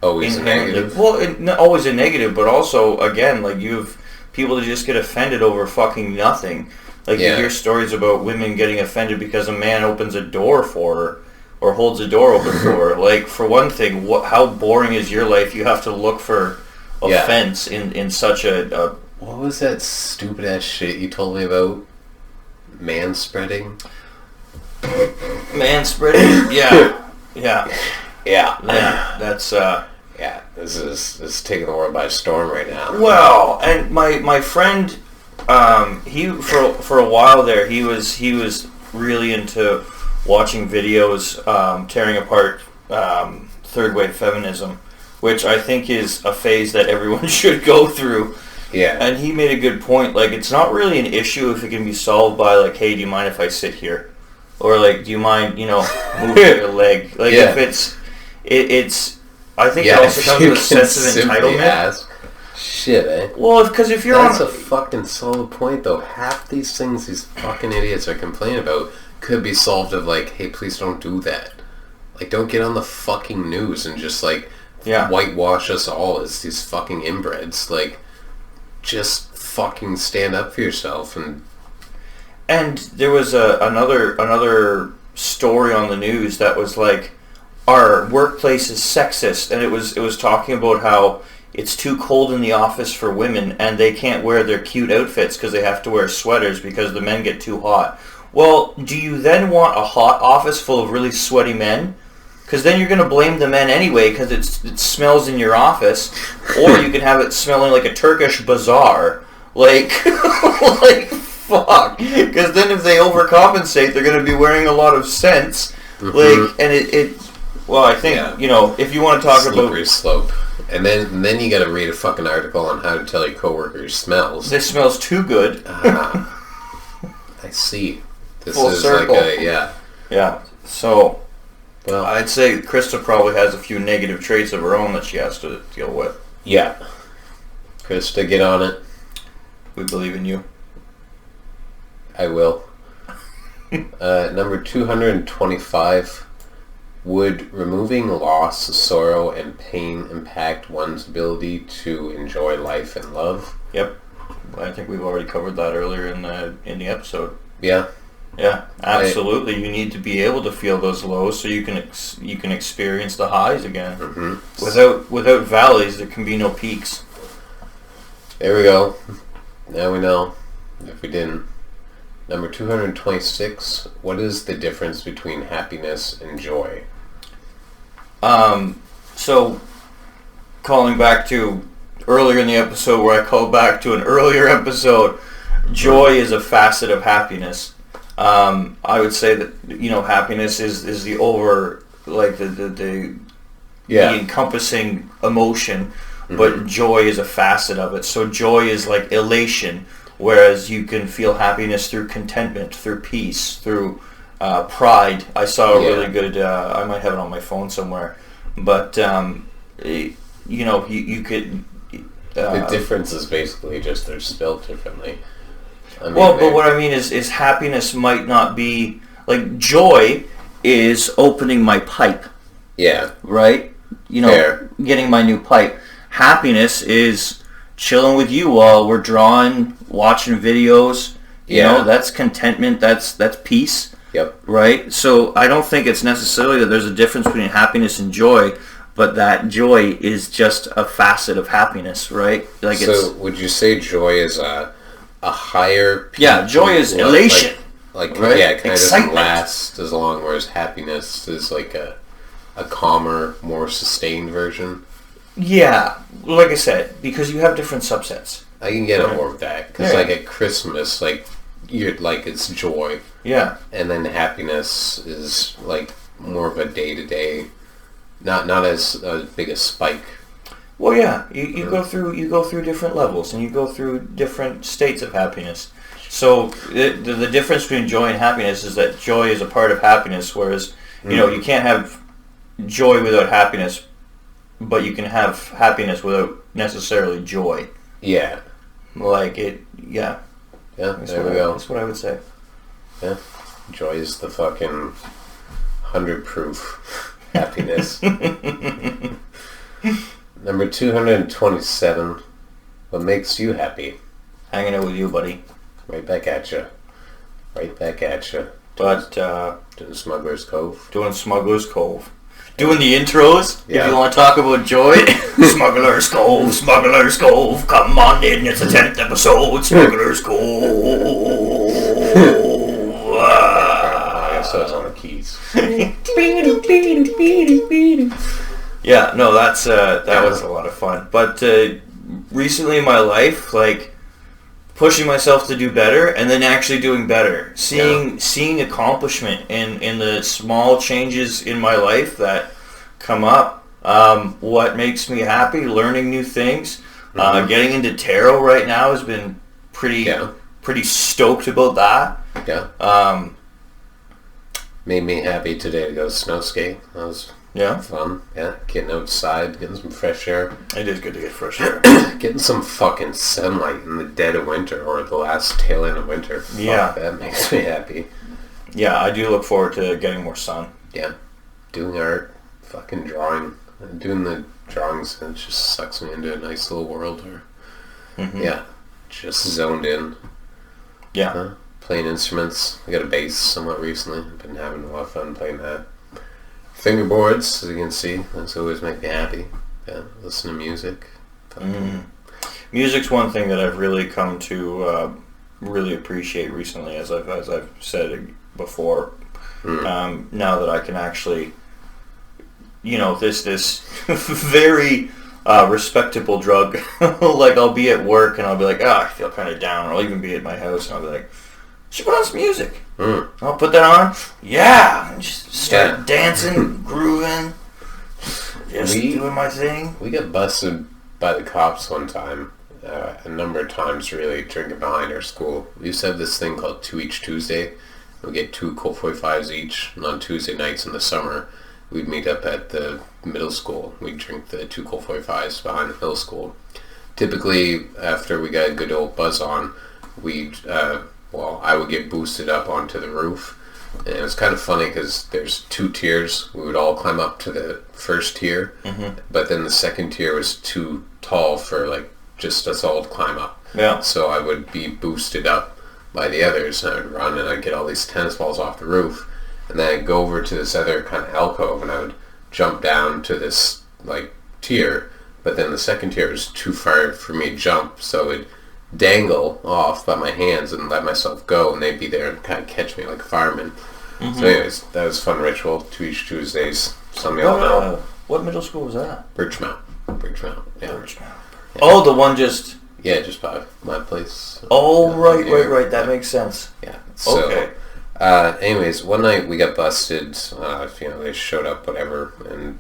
always a negative. Well, not always a negative, but also, again, like, you have people that just get offended over fucking nothing. Like, you hear stories about women getting offended because a man opens a door for her or holds a door open for her. Like, for one thing, how boring is your life? You have to look for offense in such a... What was that stupid ass shit you told me about? Manspreading? Manspreading? Yeah, that's... this is taking the world by storm right now. Well, and my friend, he for a while there, he was really into watching videos tearing apart third wave feminism, which I think is a phase that everyone should go through. Yeah. And he made a good point. Like, it's not really an issue if it can be solved by, like, hey, do you mind if I sit here? Or, like, do you mind, moving your leg? Like, if it's... I think it also comes with a sense of entitlement. Shit, eh? Well, because if you're That's a fucking solid point, though. Half these things these fucking idiots are complaining about could be solved of, like, hey, please don't do that. Like, don't get on the fucking news and just, like, whitewash us all as these fucking inbreds. Like, just fucking stand up for yourself. And there was another story on the news that was like, our workplace is sexist, and it was talking about how it's too cold in the office for women and they can't wear their cute outfits because they have to wear sweaters because the men get too hot. Well, do you then want a hot office full of really sweaty men? Because then you're going to blame the men anyway because it smells in your office. Or you can have it smelling like a Turkish bazaar. Like, fuck. Because then if they overcompensate, they're going to be wearing a lot of scents. Like, and well, I think, if you want to talk slippery slope. And then you got to read a fucking article on how to tell your coworkers smells. This smells too good. I see. This Full is circle. like Yeah. So, well, I'd say Krista probably has a few negative traits of her own that she has to deal with. Yeah. Krista, get on it. We believe in you. I will. Number 225. Would removing loss, sorrow, and pain impact one's ability to enjoy life and love? Yep. I think we've already covered that earlier in the episode. Yeah. Yeah, absolutely. You need to be able to feel those lows so you can experience the highs again. Without valleys, there can be no peaks. There we go. Now we know. If we didn't. Number 226. What is the difference between happiness and joy? So, calling back to earlier in the episode where I called back to an earlier episode, joy is a facet of happiness. I would say that, happiness is the over, like the encompassing emotion, but joy is a facet of it. So joy is like elation, whereas you can feel happiness through contentment, through peace, through pride. I saw a really good, I might have it on my phone somewhere, but, you could... the difference is basically just they're spelled differently. But what I mean is happiness might not be... Like, joy is opening my pipe. Yeah. Right? Fair. Getting my new pipe. Happiness is chilling with you while we're drawing, watching videos. You know, that's contentment. That's peace. Yep. Right? So I don't think it's necessarily that there's a difference between happiness and joy, but that joy is just a facet of happiness, right? Like so would you say joy is a higher peak? Yeah, joy is elation. Like right? Yeah, it kind of excitement. doesn't last as long, whereas happiness is like a calmer, more sustained version. Yeah, like I said, because you have different subsets. I can get on board with that because, like at Christmas, like you're like it's joy. Yeah, and then happiness is like more of a day to day, not as big a spike. Well, yeah, you go through different levels and you go through different states of happiness. So the difference between joy and happiness is that joy is a part of happiness, whereas you can't have joy without happiness, but you can have happiness without necessarily joy. Yeah. Like it, yeah. Yeah, there we go. That's what I would say. Yeah. Joy is the fucking 100 proof happiness. Number 227. What makes you happy? Hanging out with you, buddy. Right back at you. Right back at you. But, doing Smugglers Cove. Doing Smugglers Cove. Doing the intros, yeah. If you want to talk about joy. Smugglers Cove, Smugglers Cove, come on in, it's the 10th episode, Smugglers Cove. I guess that was on the keys. Yeah, no, that was a lot of fun. But recently in my life, like, pushing myself to do better and then actually doing better. Seeing accomplishment in the small changes in my life that come up. What makes me happy, learning new things. Getting into tarot right now has been pretty stoked about that. Yeah. Made me happy today to go snow skate. That was fun. Yeah, getting outside, getting some fresh air. It is good to get fresh air. Getting some fucking sunlight in the dead of winter or the last tail end of winter. Yeah. Fuck, that makes me happy. Yeah, I do look forward to getting more sun. Yeah. Doing art, fucking drawing. Doing the drawings, it just sucks me into a nice little world where, just zoned in. Yeah. Playing instruments. I got a bass somewhat recently. I've been having a lot of fun playing that. Fingerboards, as you can see, that's always make me happy. Yeah, listen to music. Music's one thing that I've really come to really appreciate recently, as I've said before. Now that I can actually, this very respectable drug, like I'll be at work and I'll be like, I feel kind of down, or I'll even be at my house and I'll be like, should put on some music. I'll put that on, and just start dancing, grooving, just doing my thing. We got busted by the cops one time, a number of times really, drinking behind our school. We used to have this thing called 2 Each Tuesday. We'd get 2 Colt 45s each, and on Tuesday nights in the summer, we'd meet up at the middle school. We'd drink the 2 Colt 45s behind the middle school. Typically, after we got a good old buzz on, I would get boosted up onto the roof. And it was kind of funny because there's 2 tiers. We would all climb up to the first tier, but then the second tier was too tall for just us all to climb up. Yeah. So I would be boosted up by the others, and I would run and I'd get all these tennis balls off the roof, and then I'd go over to this other kind of alcove and I would jump down to this tier, but then the second tier was too far for me to jump, so I would dangle off by my hands and let myself go, and they'd be there and kind of catch me like a fireman. So anyways, that was a fun ritual. 2 Each Tuesdays. Some of y'all know. What middle school was that? Birchmount. Yeah. Birchmount. Yeah. Oh, the one just... Yeah, just by my place. Oh, right. That makes sense. Yeah. So, okay. Anyways, one night we got busted. They showed up, whatever, and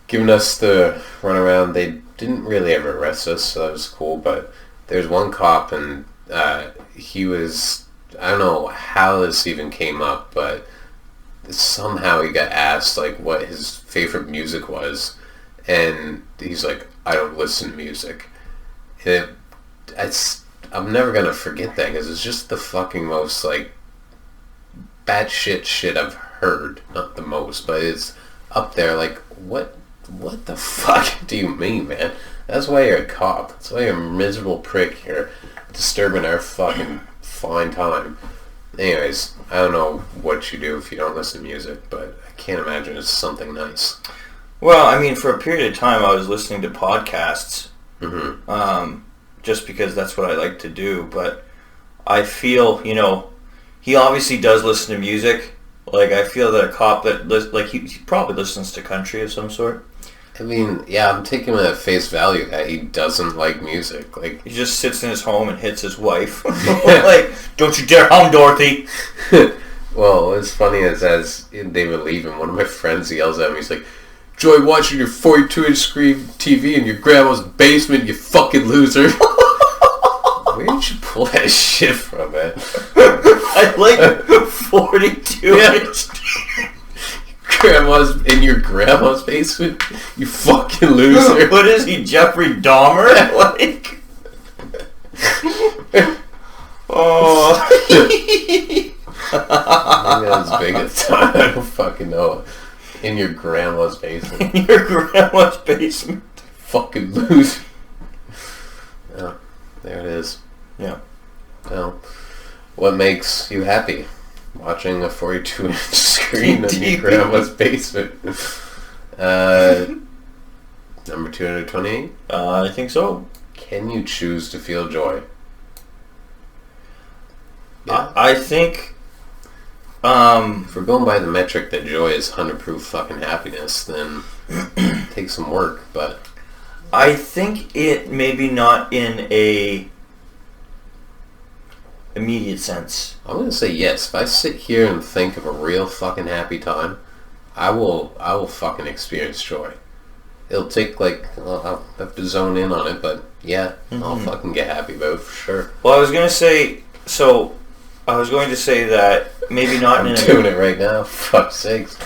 giving us the runaround. They didn't really ever arrest us, so that was cool. But there's one cop, and he was... I don't know how this even came up, but somehow he got asked what his favorite music was, and he's like, I don't listen to music. And I'm never gonna forget that because it's just the fucking most batshit shit I've heard. Not the most, but it's up there. What the fuck do you mean, man? That's why you're a cop. That's why you're a miserable prick here, disturbing our fucking fine time. Anyways, I don't know what you do if you don't listen to music, but I can't imagine it's something nice. Well, I mean, for a period of time, I was listening to podcasts. Just because that's what I like to do, but I feel, he obviously does listen to music. I feel that a cop that, he probably listens to country of some sort. I mean, yeah, I'm taking him at face value that he doesn't like music. He just sits in his home and hits his wife. Don't you dare hum, Dorothy! Well, what's funny is as they were leaving, one of my friends yells at me, he's like, Joy watching your 42-inch screen TV in your grandma's basement, you fucking loser. Where did you pull that shit from, man? I like 42-inch in your grandma's basement, you fucking loser. What is he, Jeffrey Dahmer? Oh. Maybe that was big at the time. I don't fucking know. In your grandma's basement. In your grandma's basement. Fucking loser. Yeah, there it is. Yeah. Well, what makes you happy? Watching a 42-inch screen in your grandma's basement. Number 228? I think so. Can you choose to feel joy? Yeah. I think... if we're going by the metric that joy is 100 proof fucking happiness, then it takes some work, but... I think it maybe not in a immediate sense. I'm going to say yes. If I sit here and think of a real fucking happy time, I will fucking experience joy. It'll take I'll have to zone in on it, but yeah, I'll fucking get happy about it for sure. Well, I was going to say that maybe not I'm doing it right now, for fuck's sakes.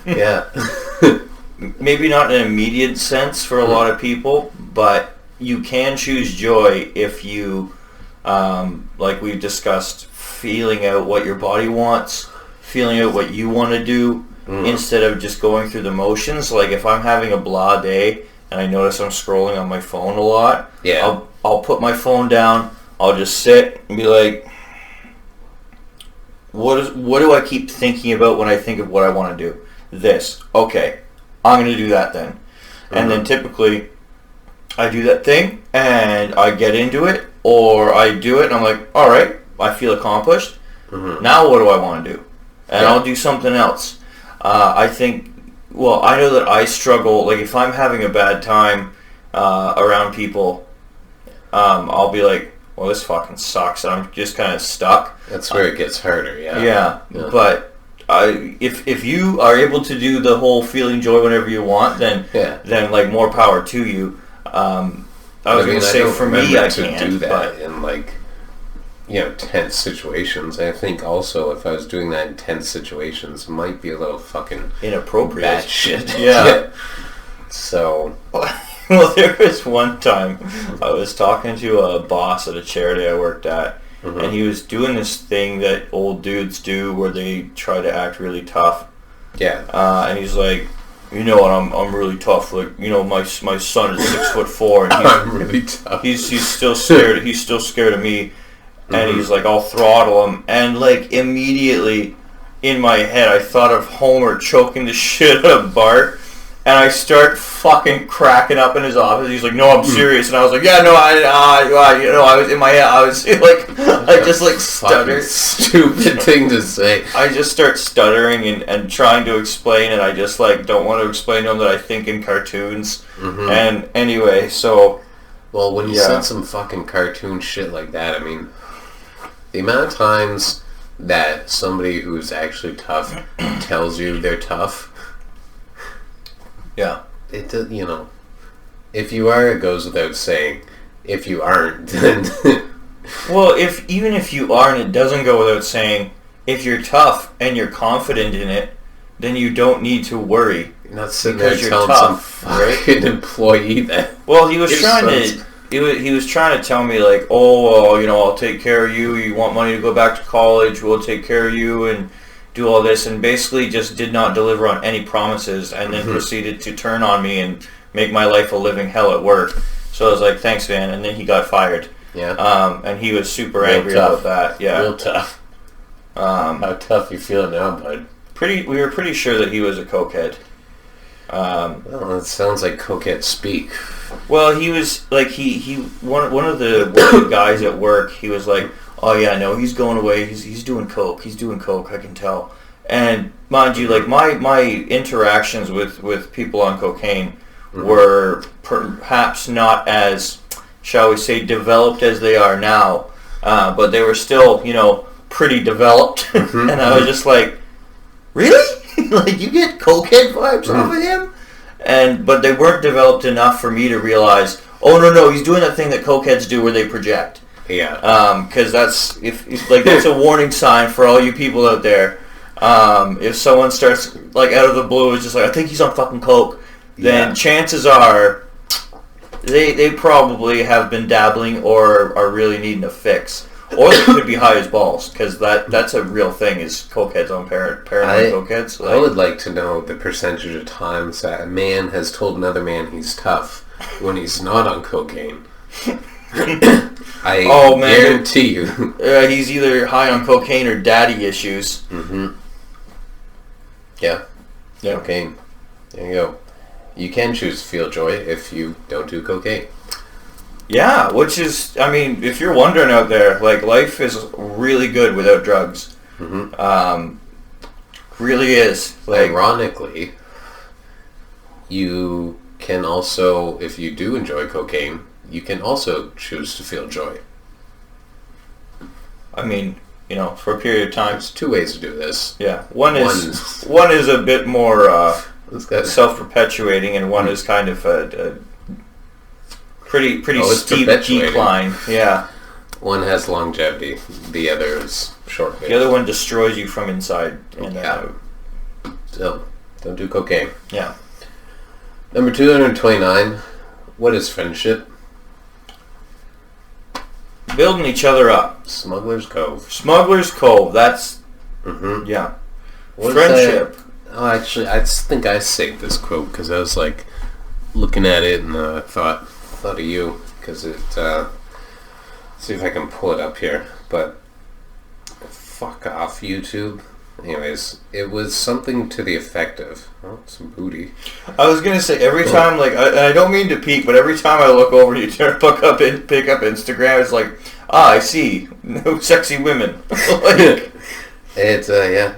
Yeah. Maybe not in an immediate sense for a lot of people, but you can choose joy if you, like we've discussed, feeling out what your body wants, feeling out what you want to do, instead of just going through the motions. Like if I'm having a blah day and I notice I'm scrolling on my phone a lot, I'll put my phone down, I'll just sit and be like, what do I keep thinking about when I think of what I want to do? This. Okay, I'm going to do that then. And then typically I do that thing and I get into it, or I do it and I'm like, alright, I feel accomplished. Now what do I want to do? And I'll do something else. I think, well, I know that I struggle, like if I'm having a bad time around people, I'll be like, well, this fucking sucks, and I'm just kind of stuck. That's where it gets harder, yeah. Yeah, but if you are able to do the whole feeling joy whenever you want, then like more power to you. I was going to say, for me, I can't do that in like, tense situations. I think also if I was doing that in tense situations, it might be a little fucking inappropriate. Bad shit. Yeah. So. Well, there was one time I was talking to a boss at a charity I worked at, and he was doing this thing that old dudes do where they try to act really tough. Yeah. And he's like, I'm really tough. Like, my son is 6'4", and I'm really tough. He's still scared. He's still scared of me, and he's like, I'll throttle him. And like immediately in my head, I thought of Homer choking the shit out of Bart. And I start fucking cracking up in his office. He's like, "No, I'm serious." And I was like, "Yeah, no, I was in my head. I was like, I just like stuttered." Stupid thing to say. I just start stuttering and trying to explain, and I just like don't want to explain to him that I think in cartoons. And anyway, so. Well, when you said some fucking cartoon shit like that, I mean, the amount of times that somebody who's actually tough tells you they're tough. Yeah. It does, if you are, it goes without saying. If you aren't, then... Well, even if you are, and it doesn't go without saying, if you're tough and you're confident in it, then you don't need to worry. You're not sitting there telling some fucking employee that... Well, he was trying to... He was trying to tell me, like, I'll take care of you. You want money to go back to college, we'll take care of you, and... do all this, and basically just did not deliver on any promises, and then proceeded to turn on me and make my life a living hell at work. So I was like, thanks, man, and then he got fired. Yeah. And he was super angry about that. Yeah. Real tough. How tough you feeling now, bud? We were pretty sure that he was a cokehead. Well, it sounds like cokeheads speak. Well, he was like one of the guys at work. He was like, "Oh yeah, no, he's going away. He's doing coke. He's doing coke. I can tell." And mind you, like my interactions with people on cocaine were perhaps not as, shall we say, developed as they are now, but they were still, pretty developed. And I was just like, really? Like, you get cokehead vibes off of him? But they weren't developed enough for me to realize, oh no, he's doing that thing that cokeheads do where they project. Yeah. Because that's that's a warning sign for all you people out there. If someone starts like out of the blue is just like, I think he's on fucking coke, then chances are they probably have been dabbling or are really needing a fix. Or they could be high as balls, because that's a real thing, is cokeheads on paranoid cokeheads. Like, I would like to know the percentage of times that a man has told another man he's tough when he's not on cocaine. I guarantee you. He's either high on cocaine or daddy issues. Yeah. Cocaine. There you go. You can choose to feel joy if you don't do cocaine. Yeah, which is, I mean, if you're wondering out there, like, life is really good without drugs. Really is. Like, ironically, you can also, if you do enjoy cocaine, you can also choose to feel joy. I mean, for a period of time. There's two ways to do this. Yeah, one is a bit more self-perpetuating, and one is kind of a pretty steep decline. Yeah. One has longevity. The other is short. The other one destroys you from inside and out. So, don't do cocaine. Yeah. Number 229. What is friendship? Building each other up. Smugglers Cove. Smugglers Cove. That's yeah. Friendship. Oh, actually, I think I saved this quote because I was like looking at it and thought of you, because it. See if I can pull it up here, but fuck off, YouTube. Anyways, it was something to the effect of, some booty. I was gonna say, every time, like, I don't mean to peek, but every time I look over, you pick up Instagram, it's like, I see. No sexy women. Like, It's yeah.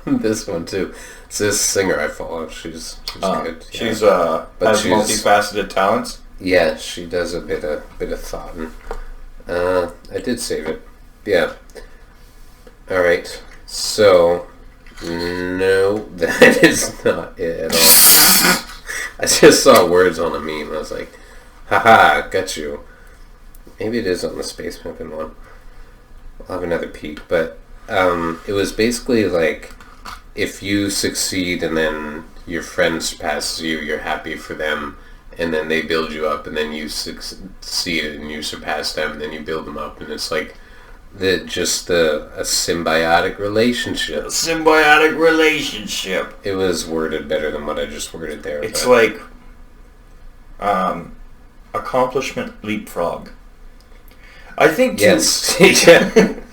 This one too. It's this singer I follow. She's good. Yeah. She's has multifaceted talents. Yeah, she does a bit of thought. I did save it. Yeah. All right. So, no, that is not it at all. I just saw words on a meme. I was like, haha, got you. Maybe it is on the Space Pimpin' one. I'll have another peek. But it was basically like, if you succeed and then your friend surpasses you, you're happy for them. And then they build you up, and then you succeed and you surpass them, and then you build them up. And it's like a symbiotic relationship. A symbiotic relationship. It was worded better than what I just worded there. It's like accomplishment leapfrog. I think too, yes.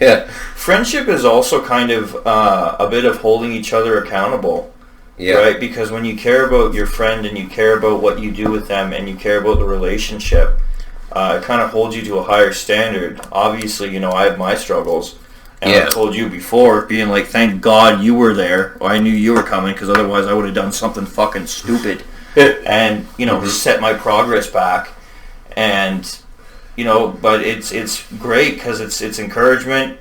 Yeah. Friendship is also kind of a bit of holding each other accountable. Yeah. Right? Because when you care about your friend and you care about what you do with them and you care about the relationship, it kind of holds you to a higher standard. Obviously, I have my struggles. And I've told you before, being like, thank God you were there, or I knew you were coming, because otherwise I would have done something fucking stupid. And, set my progress back. And, but it's great because it's encouragement.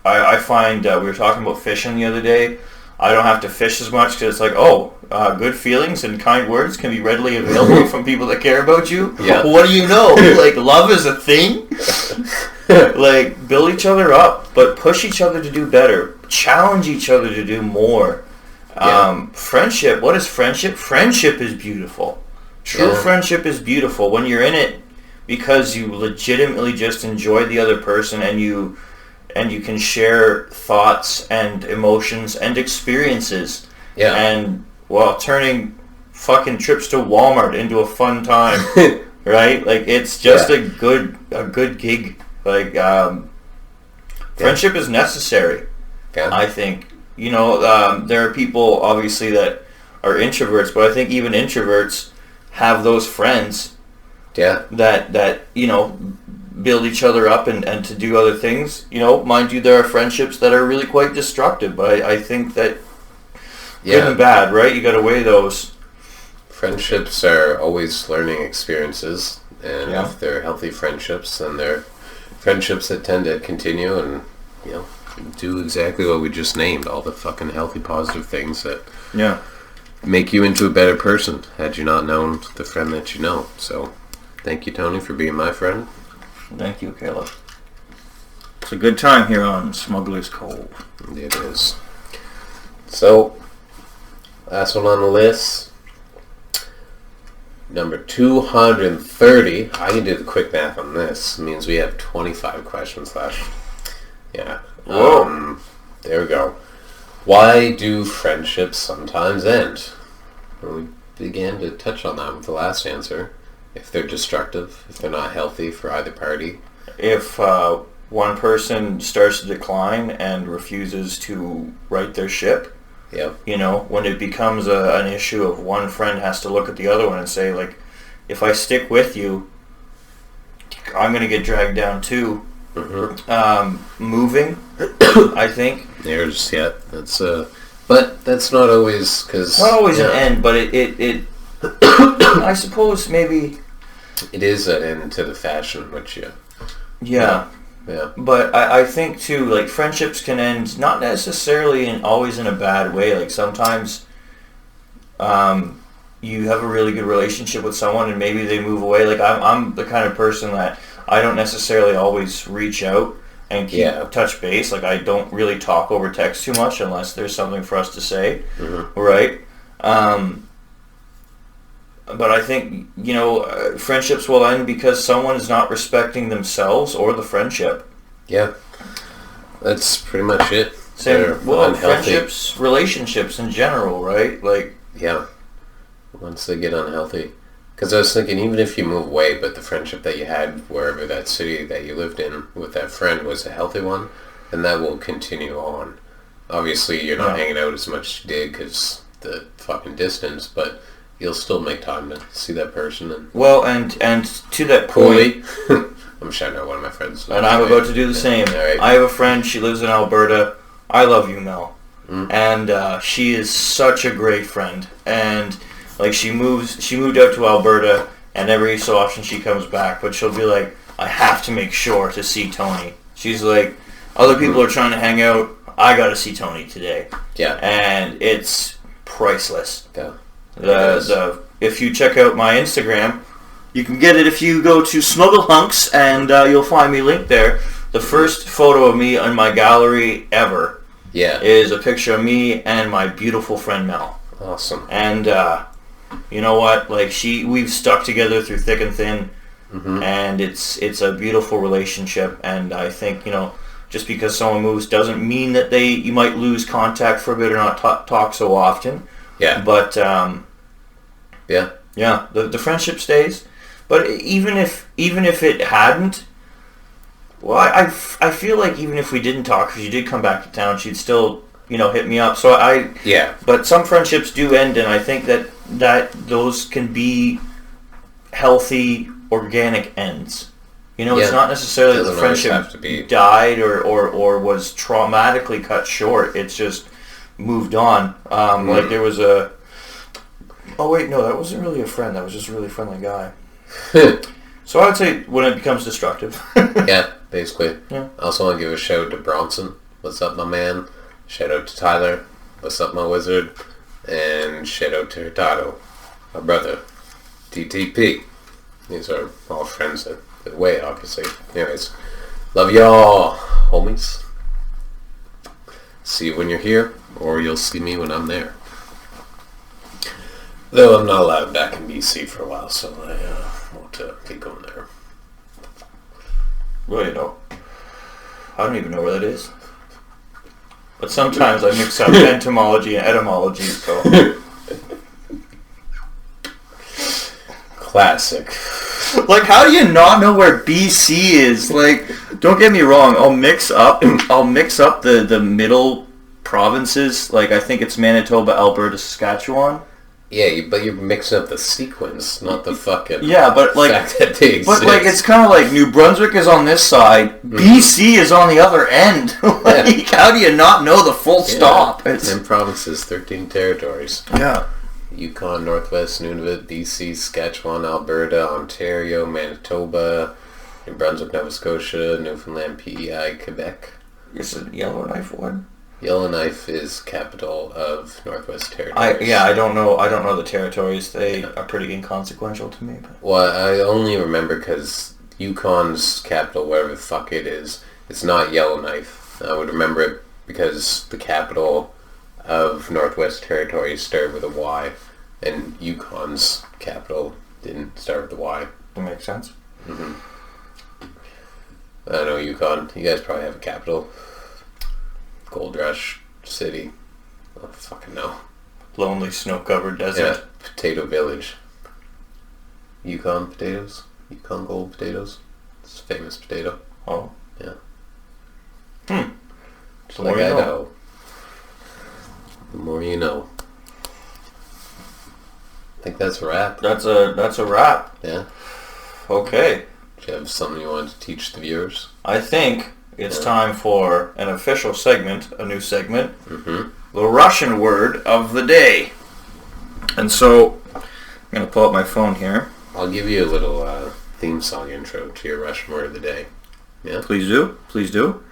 I find, we were talking about fishing the other day. I don't have to fish as much because it's like, good feelings and kind words can be readily available from people that care about you. Yeah. What do you know? Like, love is a thing. Like, build each other up, but push each other to do better. Challenge each other to do more. Yeah. Friendship. What is friendship? Friendship is beautiful. True friendship is beautiful when you're in it because you legitimately just enjoy the other person and you can share thoughts and emotions and experiences. Yeah. And turning fucking trips to Walmart into a fun time, right? Like, it's just a good gig. Like, friendship is necessary. Yeah. I think. There are people obviously that are introverts, but I think even introverts have those friends. Yeah. That build each other up and to do other things. Mind you, there are friendships that are really quite destructive, but I think that good and bad, right? You got to weigh those. Friendships are always learning experiences, and if they're healthy friendships, then they're friendships that tend to continue and, do exactly what we just named, all the fucking healthy, positive things that make you into a better person had you not known the friend that you know. So, thank you, Tony, for being my friend. Thank you, Caleb. It's a good time here on Smugglers Cove. It is. So, last one on the list. Number 230. I can do the quick math on this. It means we have 25 questions left. Yeah. Whoa. There we go. Why do friendships sometimes end? Well, we began to touch on that with the last answer. If they're destructive, if they're not healthy for either party. If one person starts to decline and refuses to right their ship, when it becomes an issue of one friend has to look at the other one and say, like, if I stick with you, I'm going to get dragged down too. Mm-hmm. Moving, I think. There's, that's, but that's not always, because... Not always an end, but it I suppose maybe... It is an end to the fashion, which Yeah. But I think, too, like, friendships can end not necessarily always in a bad way. Like, sometimes you have a really good relationship with someone and maybe they move away. Like, I'm the kind of person that I don't necessarily always reach out and keep touch base. Like, I don't really talk over text too much unless there's something for us to say. Mm-hmm. Right? But I think, friendships will end because someone is not respecting themselves or the friendship. Yeah. That's pretty much it. Friendships, relationships in general, right? Like... Yeah. Once they get unhealthy. Because I was thinking, even if you move away, but the friendship that you had wherever that city that you lived in with that friend was a healthy one, then that will continue on. Obviously, you're not hanging out as much as you did because the fucking distance, but... You'll still make time to see that person. And to that point, I'm shouting out one of my friends. And I'm about to do the same. Right. I have a friend, she lives in Alberta. I love you, Mel. And she is such a great friend. And like she moved out to Alberta, and every so often she comes back, but she'll be like, I have to make sure to see Tony. She's like, other people are trying to hang out, I gotta see Tony today. Yeah. And it's priceless. Yeah. If you check out my Instagram, you can get it if you go to Smuggle Hunks, and you'll find me linked there. The first photo of me on my gallery ever is a picture of me and my beautiful friend Mel. Awesome. And you know what? Like we've stuck together through thick and thin, and it's a beautiful relationship. And I think just because someone moves doesn't mean that you might lose contact for a bit or not talk so often. Yeah. But the friendship stays. But even if it hadn't, well, I feel like even if we didn't talk, because you did come back to town, she'd still hit me up. So But some friendships do end, and I think that those can be healthy, organic ends. It's not necessarily that the friendship died or was traumatically cut short. It's just moved on. Like there was a... Oh wait, no, that wasn't really a friend. That was just a really friendly guy. So I would say when it becomes destructive. Yeah, basically. Yeah. I also want to give a shout out to Bronson. What's up, my man? Shout out to Tyler. What's up, my wizard? And shout out to Hurtado, my brother. TTP. These are all friends that way, obviously. Anyways, love y'all, homies. See you when you're here, or you'll see me when I'm there. Though I'm not allowed back in BC for a while, so I won't keep going there. Really, I don't even know where that is. But sometimes I mix up entomology and etymology, so... Classic. Like, how do you not know where BC is? Like, don't get me wrong, I'll mix up the middle provinces. Like, I think it's Manitoba, Alberta, Saskatchewan. Yeah, but you're mixing up the sequence, not the fucking but like, fact that they exist. But like, it's kind of like New Brunswick is on this side, BC is on the other end. Like, how do you not know the full stop? 10 provinces, 13 territories. Yeah. Yukon, Northwest, Nunavut, BC, Saskatchewan, Alberta, Ontario, Manitoba, New Brunswick, Nova Scotia, Newfoundland, PEI, Quebec. Is it Yellowknife one? Yellowknife is capital of Northwest Territories. I don't know the territories. They are pretty inconsequential to me. But. Well, I only remember because Yukon's capital, whatever the fuck it is, it's not Yellowknife. I would remember it because the capital of Northwest Territories started with a Y, and Yukon's capital didn't start with a Y. That makes sense. I don't know, Yukon. You guys probably have a capital. Gold Rush City. I don't fucking know. Lonely snow-covered desert. Yeah, Potato Village. Yukon potatoes. Yukon Gold potatoes. It's a famous potato. Oh. Yeah. Just like I know. The more you know. I think that's a wrap. That's a wrap. Yeah. Okay. Do you have something you wanted to teach the viewers? I think it's time for an official segment, a new segment. Mm-hmm. The Russian word of the day. And so, I'm going to pull up my phone here. I'll give you a little theme song intro to your Russian word of the day. Yeah? Please do. Please do.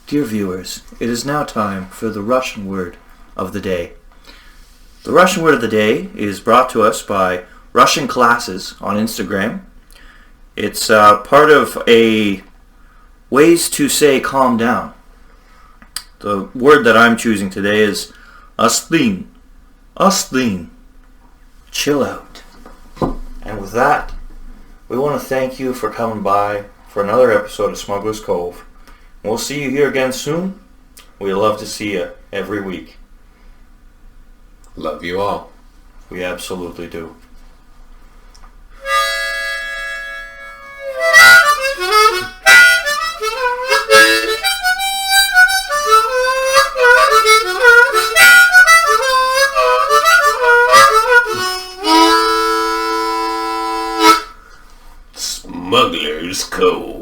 Dear viewers, it is now time for the Russian word of the day. The Russian word of the day is brought to us by Russian Classes on Instagram. It's part of a ways to say calm down. The word that I'm choosing today is astlin. Astlin. Chill out. And with that, we want to thank you for coming by for another episode of Smugglers Cove. We'll see you here again soon. We love to see you every week. Love you all. We absolutely do. Smugglers Cove.